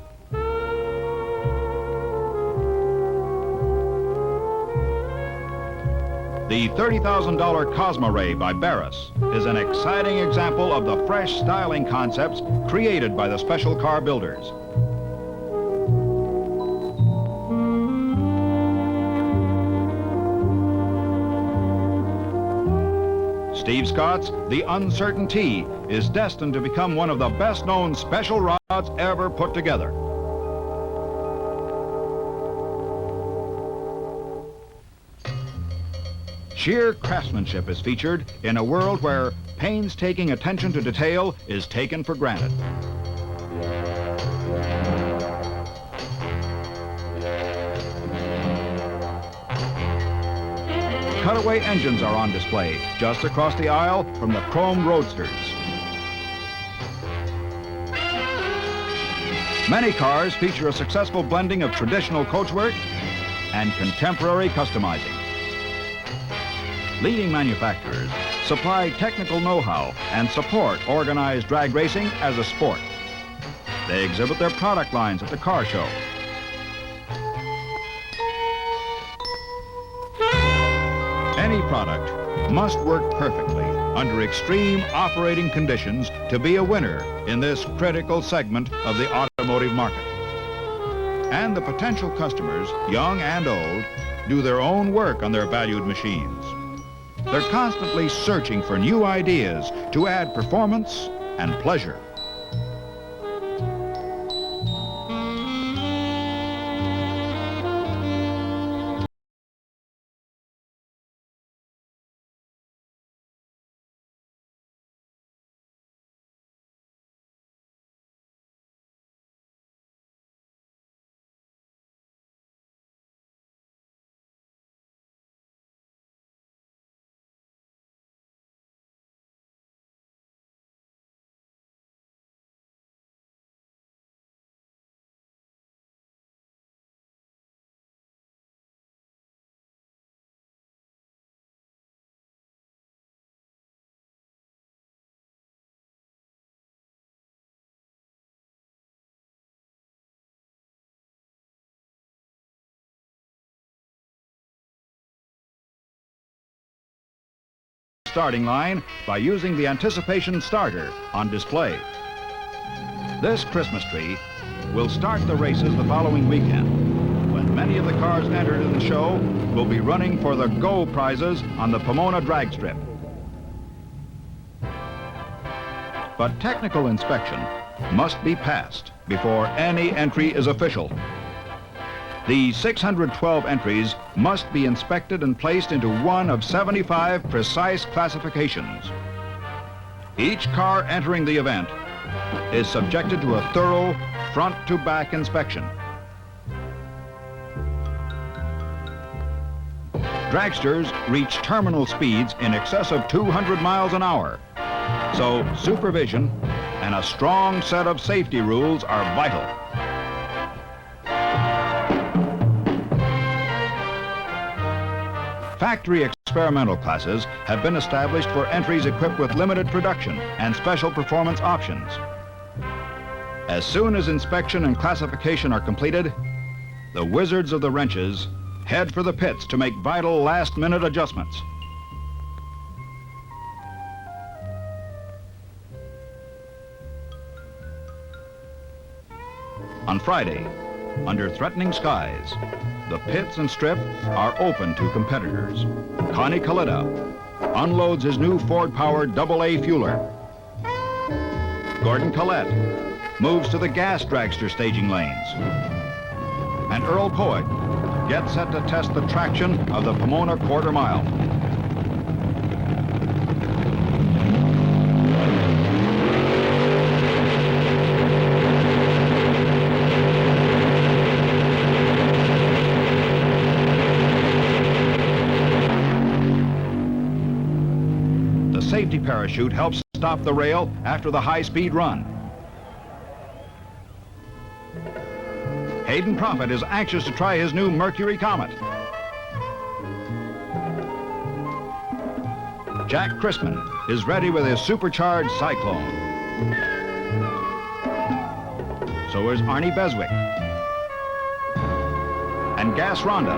The $30,000 Cosmo Ray by Barris is an exciting example of the fresh styling concepts created by the special car builders. Steve Scott's The Uncertain T is destined to become one of the best-known special rods ever put together. Sheer craftsmanship is featured in a world where painstaking attention to detail is taken for granted. Cutaway engines are on display just across the aisle from the chrome roadsters. Many cars feature a successful blending of traditional coachwork and contemporary customizing. Leading manufacturers supply technical know-how and support organized drag racing as a sport. They exhibit their product lines at the car show. Any product must work perfectly under extreme operating conditions to be a winner in this critical segment of the automotive market. And the potential customers, young and old, do their own work on their valued machines. They're constantly searching for new ideas to add performance and pleasure. Starting line by using the anticipation starter on display. This Christmas tree will start the races the following weekend, when many of the cars entered in the show will be running for the Go prizes on the Pomona drag strip. But technical inspection must be passed before any entry is official. The 612 entries must be inspected and placed into one of 75 precise classifications. Each car entering the event is subjected to a thorough front-to-back inspection. Dragsters reach terminal speeds in excess of 200 miles an hour, so supervision and a strong set of safety rules are vital. Factory experimental classes have been established for entries equipped with limited production and special performance options. As soon as inspection and classification are completed, the wizards of the wrenches head for the pits to make vital last-minute adjustments. On Friday, under threatening skies, the pits and strip are open to competitors. Connie Coletta unloads his new Ford-powered AA fueler. Gordon Collette moves to the gas dragster staging lanes. And Earl Poet gets set to test the traction of the Pomona quarter mile. Safety parachute helps stop the rail after the high-speed run. Hayden Prophet is anxious to try his new Mercury Comet. Jack Chrisman is ready with his supercharged Cyclone. So is Arnie Beswick and Gas Rhonda.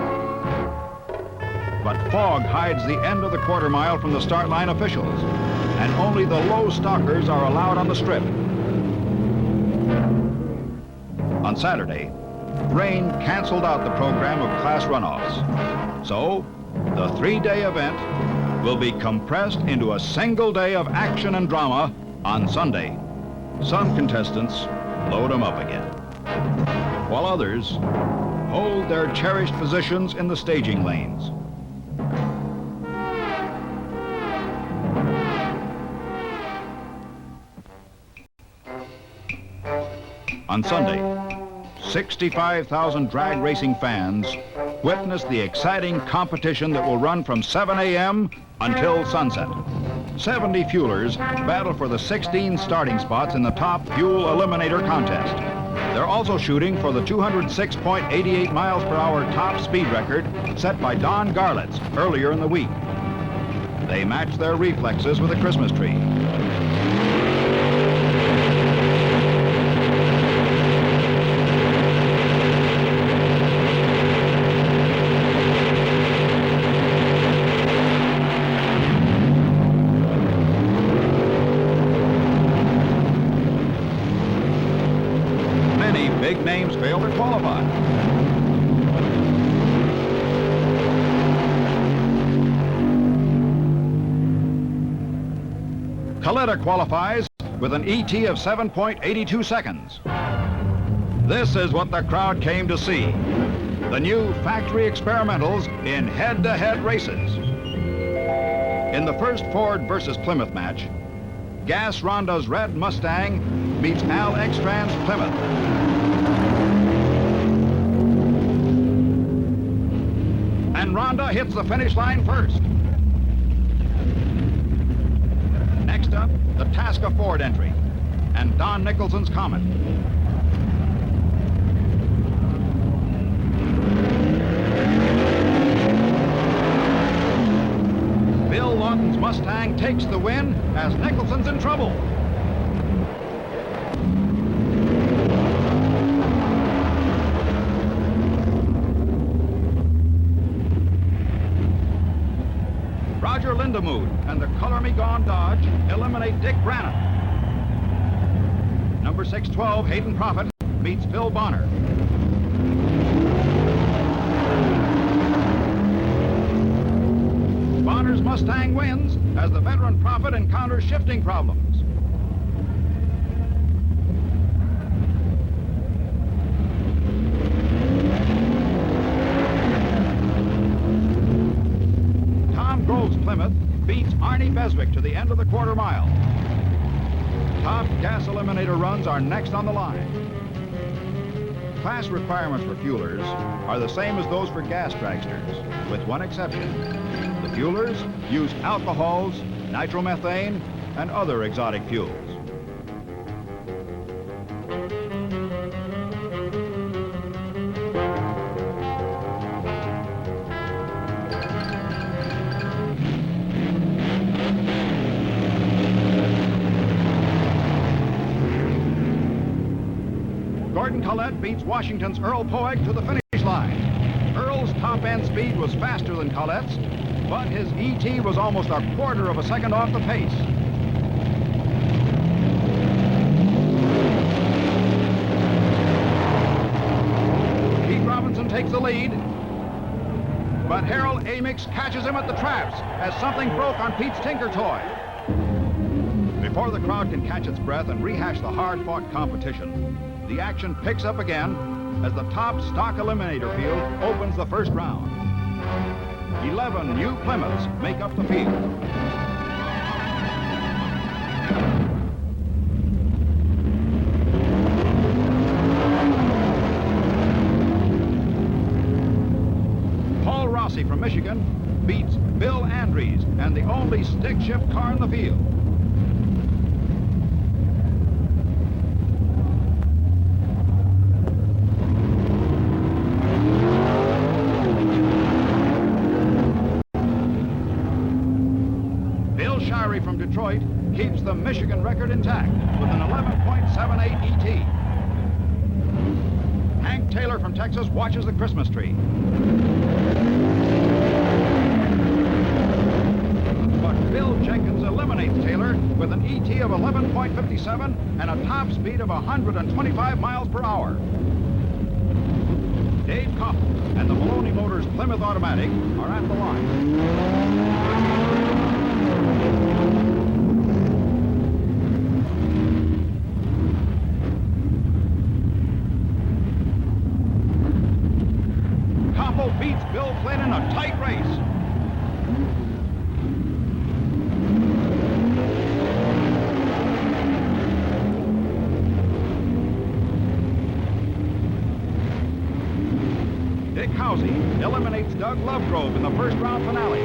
But fog hides the end of the quarter mile from the start line officials, and only the low stalkers are allowed on the strip. On Saturday, rain canceled out the program of class runoffs. So, the 3-day event will be compressed into a single day of action and drama on Sunday. Some contestants load them up again, while others hold their cherished positions in the staging lanes. On Sunday, 65,000 drag racing fans witness the exciting competition that will run from 7 a.m. until sunset. 70 fuelers battle for the 16 starting spots in the top fuel eliminator contest. They're also shooting for the 206.88 miles per hour top speed record set by Don Garlits earlier in the week. They match their reflexes with a Christmas tree. Big names fail to qualify. Coletta qualifies with an ET of 7.82 seconds. This is what the crowd came to see. The new factory experimentals in head-to-head races. In the first Ford versus Plymouth match, Gas Rhonda's red Mustang meets Al Extran's Plymouth. And Rhonda hits the finish line first. Next up, the Tasca Ford entry and Don Nicholson's Comet. Bill Lawton's Mustang takes the win as Nicholson's in trouble. Roger Lindemood and the Color Me Gone Dodge eliminate Dick Brannon. Number 612, Hayden Prophet, meets Phil Bonner. Bonner's Mustang wins as the veteran Prophet encounters shifting problems. Tom Grove's Plymouth beats Arnie Beswick to the end of the quarter mile. Top gas eliminator runs are next on the line. Class requirements for fuelers are the same as those for gas dragsters, with one exception. The fuelers use alcohols, nitromethane, and other exotic fuels. Gordon Collette beats Washington's Earl Poeg to the finish line. Earl's top-end speed was faster than Collette's, but his ET was almost a quarter of a second off the pace. Pete Robinson takes the lead, but Harrell Amix catches him at the traps as something broke on Pete's Tinker Toy. Before the crowd can catch its breath and rehash the hard-fought competition, the action picks up again as the top stock eliminator field opens the first round. 11 new Plymouths make up the field. Paul Rossi from Michigan beats Bill Andrews and the only stick shift car in the field. Shirey from Detroit keeps the Michigan record intact with an 11.78 ET. Hank Taylor from Texas watches the Christmas tree. But Bill Jenkins eliminates Taylor with an ET of 11.57 and a top speed of 125 miles per hour. Dave Coffin and the Maloney Motors Plymouth Automatic are at the line. Koppel beats Bill Flynn in a tight race. Dick Housey eliminates Doug Lovegrove in the first round finale.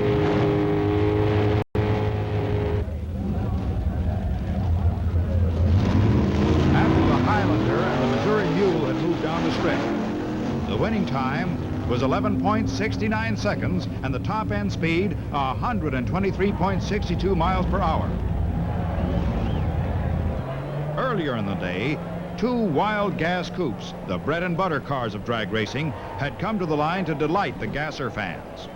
After the Highlander and the Missouri Mule had moved down the stretch, the winning time was 11.69 seconds and the top end speed 123.62 miles per hour. Earlier in the day, two wild gas coupes, the bread and butter cars of drag racing, had come to the line to delight the gasser fans.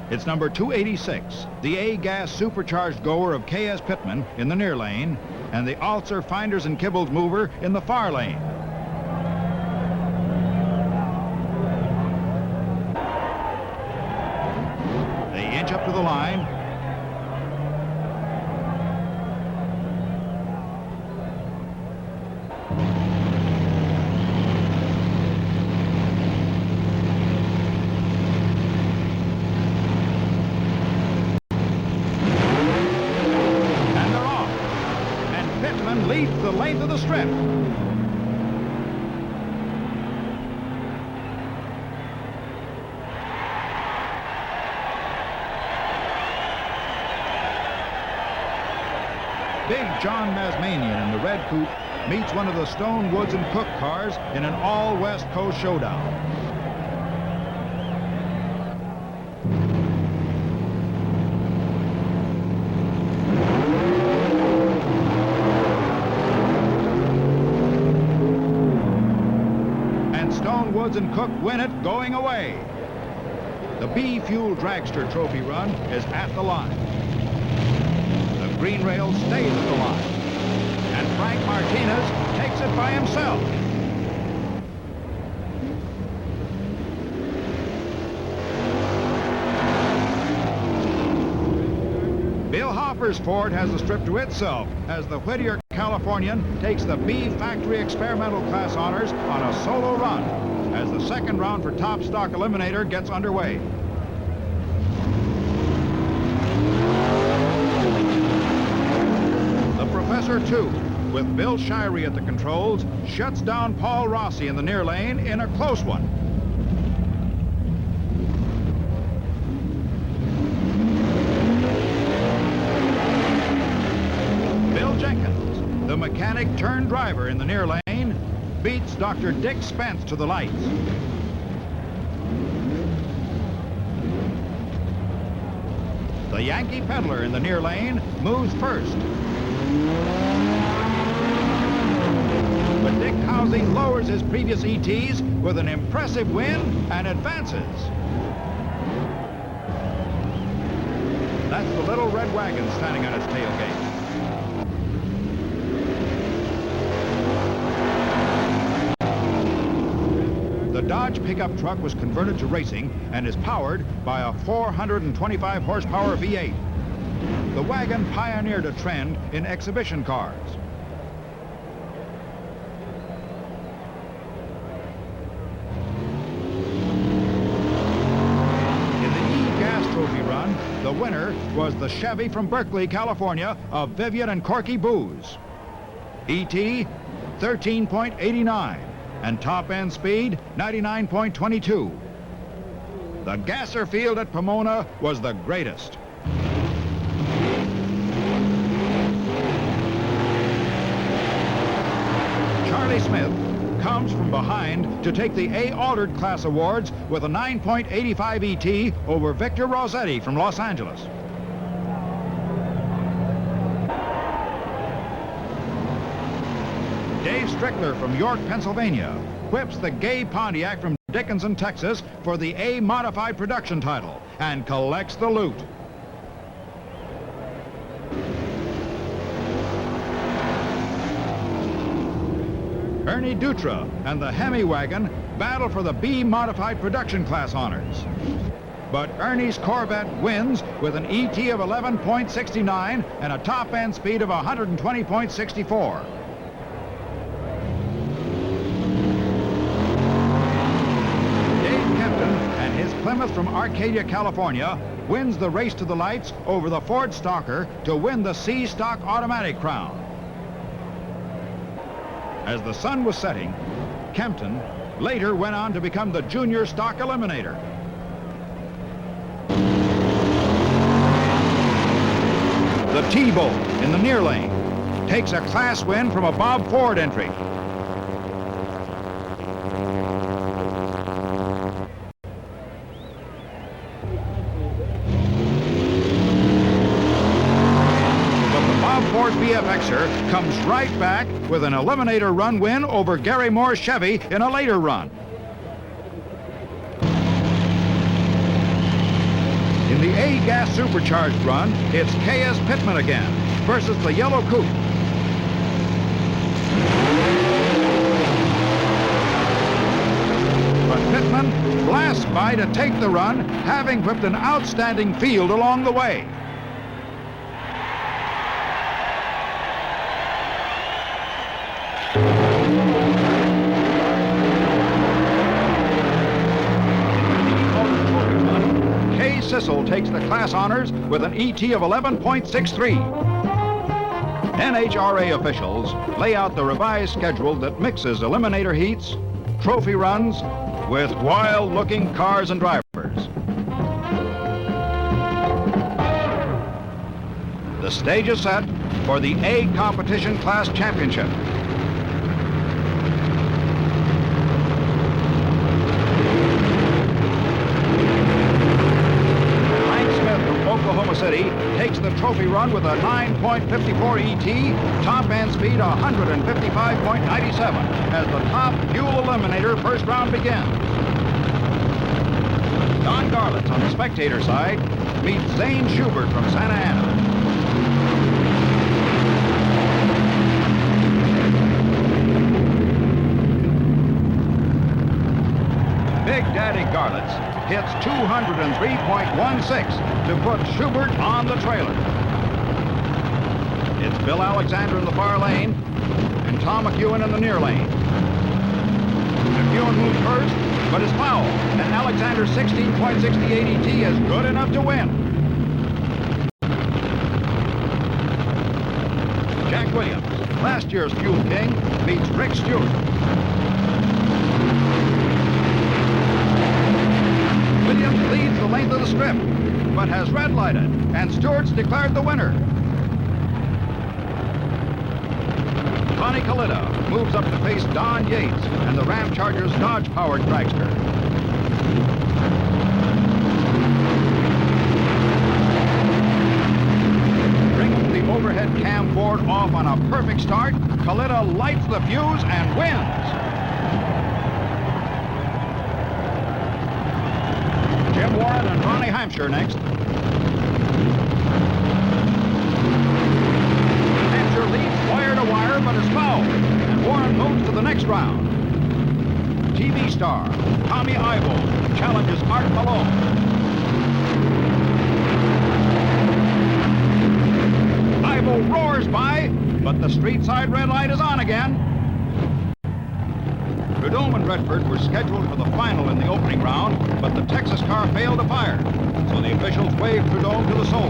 It's number 286, the A-Gas supercharged goer of K.S. Pittman in the near lane, and the Alzer Finders and Kibbles mover in the far lane. They inch up to the line. Leads the length of the strip. Big John Masmanian in the red coupe meets one of the Stone, Woods, and Cook cars in an all-West Coast showdown. Woods and Cook win it going away. The B-Fuel Dragster Trophy Run is at the line. The green rail stays at the line. And Frank Martinez takes it by himself. Bill Hopper's Ford has the strip to itself as the Whittier Californian takes the B Factory Experimental Class honors on a solo run as the second round for Top Stock Eliminator gets underway. The Professor 2, with Bill Shirey at the controls, shuts down Paul Rossi in the near lane in a close one. Bill Jenkins, the mechanic turned driver in the near lane, beats Dr. Dick Spence to the lights. The Yankee Peddler in the near lane moves first. But Dick Housey lowers his previous ETs with an impressive win and advances. That's the little red wagon standing on its tailgate. The Dodge pickup truck was converted to racing and is powered by a 425 horsepower V8. The wagon pioneered a trend in exhibition cars. In the E-Gas Trophy Run, the winner was the Chevy from Berkeley, California of Vivian and Corky Booz. ET 13.89. And top-end speed, 99.22. The gasser field at Pomona was the greatest. Charlie Smith, comes from behind to take the A Altered Class Awards with a 9.85 ET over Victor Rossetti from Los Angeles. Dave Strickler from York, Pennsylvania, whips the gay Pontiac from Dickinson, Texas for the A Modified Production title and collects the loot. Ernie Dutra and the Hemi Wagon battle for the B Modified Production Class honors. But Ernie's Corvette wins with an ET of 11.69 and a top-end speed of 120.64. Plymouth from Arcadia, California, wins the race to the lights over the Ford Stalker to win the C Stock automatic crown. As the sun was setting, Kempton later went on to become the Junior Stock Eliminator. The T-Bolt in the near lane takes a class win from a Bob Ford entry. BFXer comes right back with an Eliminator run win over Gary Moore's Chevy in a later run. In the A-Gas Supercharged run, it's K.S. Pittman again versus the Yellow Coupe. But Pittman blasts by to take the run, having whipped an outstanding field along the way. Sissel takes the class honors with an ET of 11.63. NHRA officials lay out the revised schedule that mixes eliminator heats, trophy runs, with wild-looking cars and drivers. The stage is set for the A Competition Class Championship. Oklahoma City takes the trophy run with a 9.54 ET, top end speed 155.97 as the top fuel eliminator first round begins. Don Garlits on the spectator side meets Zane Schubert from Santa Ana. Big Daddy Garlits hits 203.16 to put Schubert on the trailer. It's Bill Alexander in the far lane and Tom McEwen in the near lane. McEwen moves first, but is fouled, and Alexander's 16.68 ET is good enough to win. Jack Williams, last year's Fuel King, beats Rick Stewart. Williams leads the length of the strip, but has red lighted, and Stewart's declared the winner. Connie Kalita moves up to face Don Yates and the Ram Charger's Dodge-powered dragster. Bringing the overhead cam Ford off on a perfect start, Kalita lights the fuse and wins. Jim Warren and Ronnie Hampshire next. Hampshire leads wire to wire, but is fouled, and Warren moves to the next round. TV star Tommy Ivo challenges Art Malone. Ivo roars by, but the street side red light is on again. Prudhomme and Redford were scheduled for the final in the opening round, but the Texas car failed to fire, so the officials waved Prudhomme to the soul.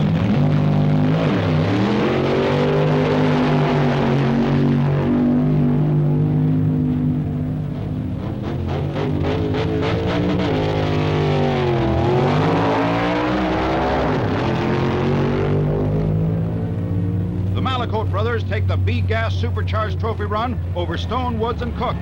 The Malakote brothers take the B-Gas Supercharged Trophy run over Stone, Woods, and Cook.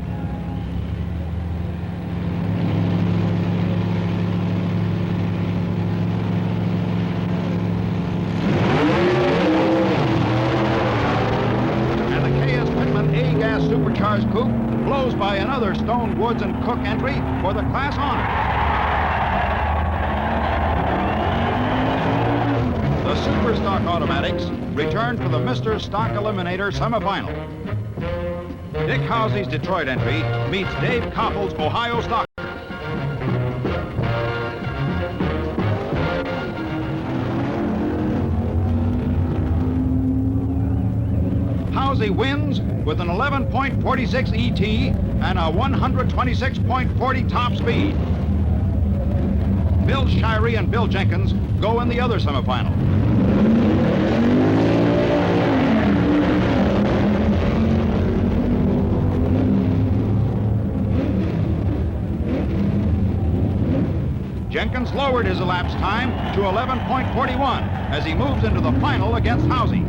car's coupe blows by another Stone, Woods, and Cook entry for the class honor. The Superstock automatics return for the Mr. Stock Eliminator semifinal. Dick Howsey's Detroit entry meets Dave Koppel's Ohio Stock. Howsey wins with an 11.46 ET and a 126.40 top speed. Bill Shirey and Bill Jenkins go in the other semifinal. Jenkins lowered his elapsed time to 11.41 as he moves into the final against Howsey.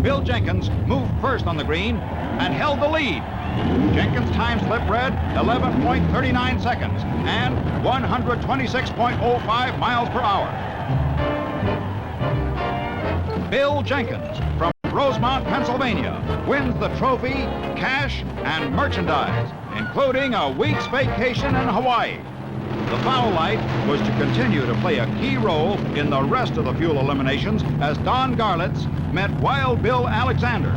Bill Jenkins moved first on the green and held the lead. Jenkins' time slip read 11.39 seconds and 126.05 miles per hour. Bill Jenkins from Rosemont, Pennsylvania, wins the trophy, cash, and merchandise, including a week's vacation in Hawaii. The foul light was to continue to play a key role in the rest of the fuel eliminations as Don Garlits met Wild Bill Alexander.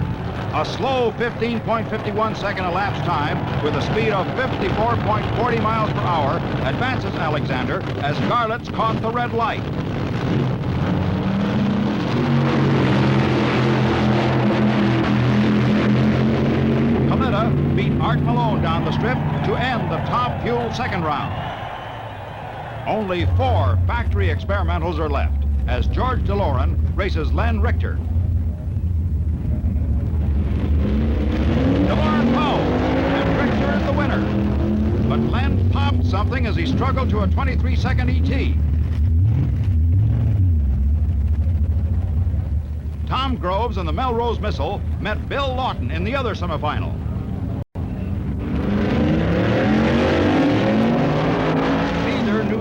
A slow 15.51 second elapsed time with a speed of 54.40 miles per hour advances Alexander as Garlits caught the red light. Beat Art Malone down the strip to end the top fuel second round. Only 4 factory experimentals are left as George DeLorean races Len Richter. DeLorean fouls, and Richter is the winner. But Len popped something as he struggled to a 23-second ET. Tom Groves and the Melrose Missile met Bill Lawton in the other semifinal.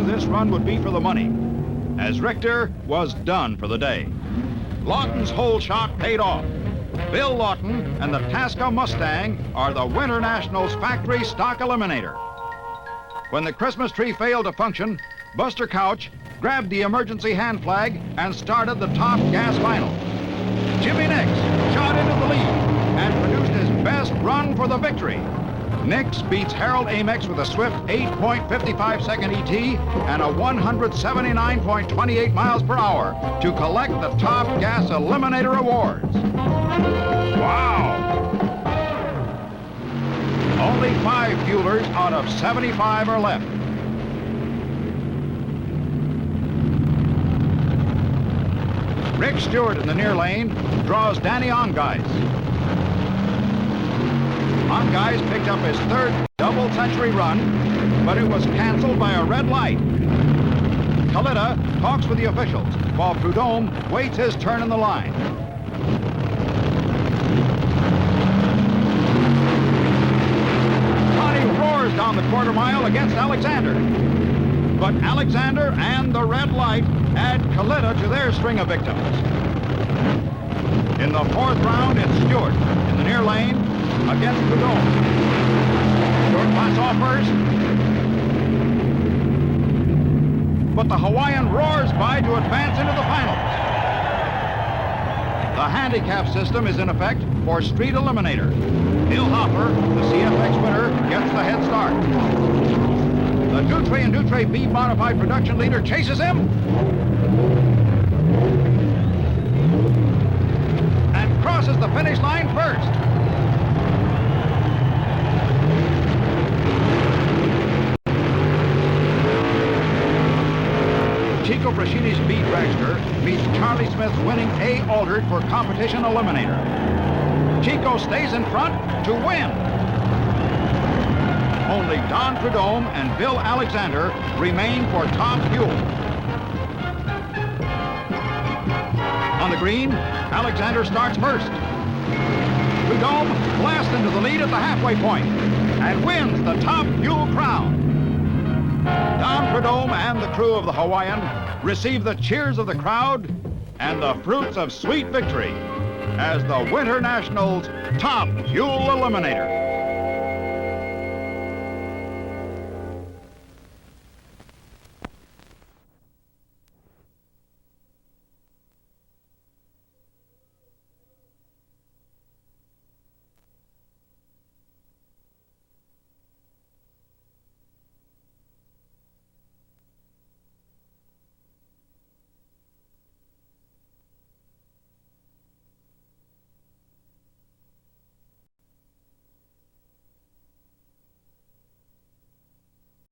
This run would be for the money, as Richter was done for the day. Lawton's whole shot paid off. Bill Lawton and the Tasca Mustang are the Winternationals factory stock eliminator. When the Christmas tree failed to function, Buster Couch grabbed the emergency hand flag and started the top gas final. Jimmy Nix shot into the lead and produced his best run for the victory. Nix beats Harrell Amex with a swift 8.55 second ET and a 179.28 miles per hour to collect the top gas eliminator awards. Wow! Only 5 fuelers out of 75 are left. Rick Stewart in the near lane draws Danny Ongeis. Ongeis picked up his 3rd double-century run, but it was canceled by a red light. Kalita talks with the officials, while Prudhomme waits his turn in the line. Connie roars down the quarter mile against Alexander. But Alexander and the red light add Kalita to their string of victims. In the 4th round, it's Stewart in the near lane against Prudhomme. Stewart bats off first. But the Hawaiian roars by to advance into the finals. The handicap system is in effect for Street Eliminator. Bill Hopper, the CFX winner, gets the head start. The Dutre and Dutre B modified production leader chases him and crosses the finish line first. Chico Brasini's B dragster meets Charlie Smith's winning A altered for competition eliminator. Chico stays in front to win. Only Don Prudhomme and Bill Alexander remain for top fuel. On the green, Alexander starts first. Prudhomme blasts into the lead at the halfway point and wins the top fuel crown. Don Prudhomme and the crew of the Hawaiian receive the cheers of the crowd and the fruits of sweet victory as the Winternationals top fuel eliminator.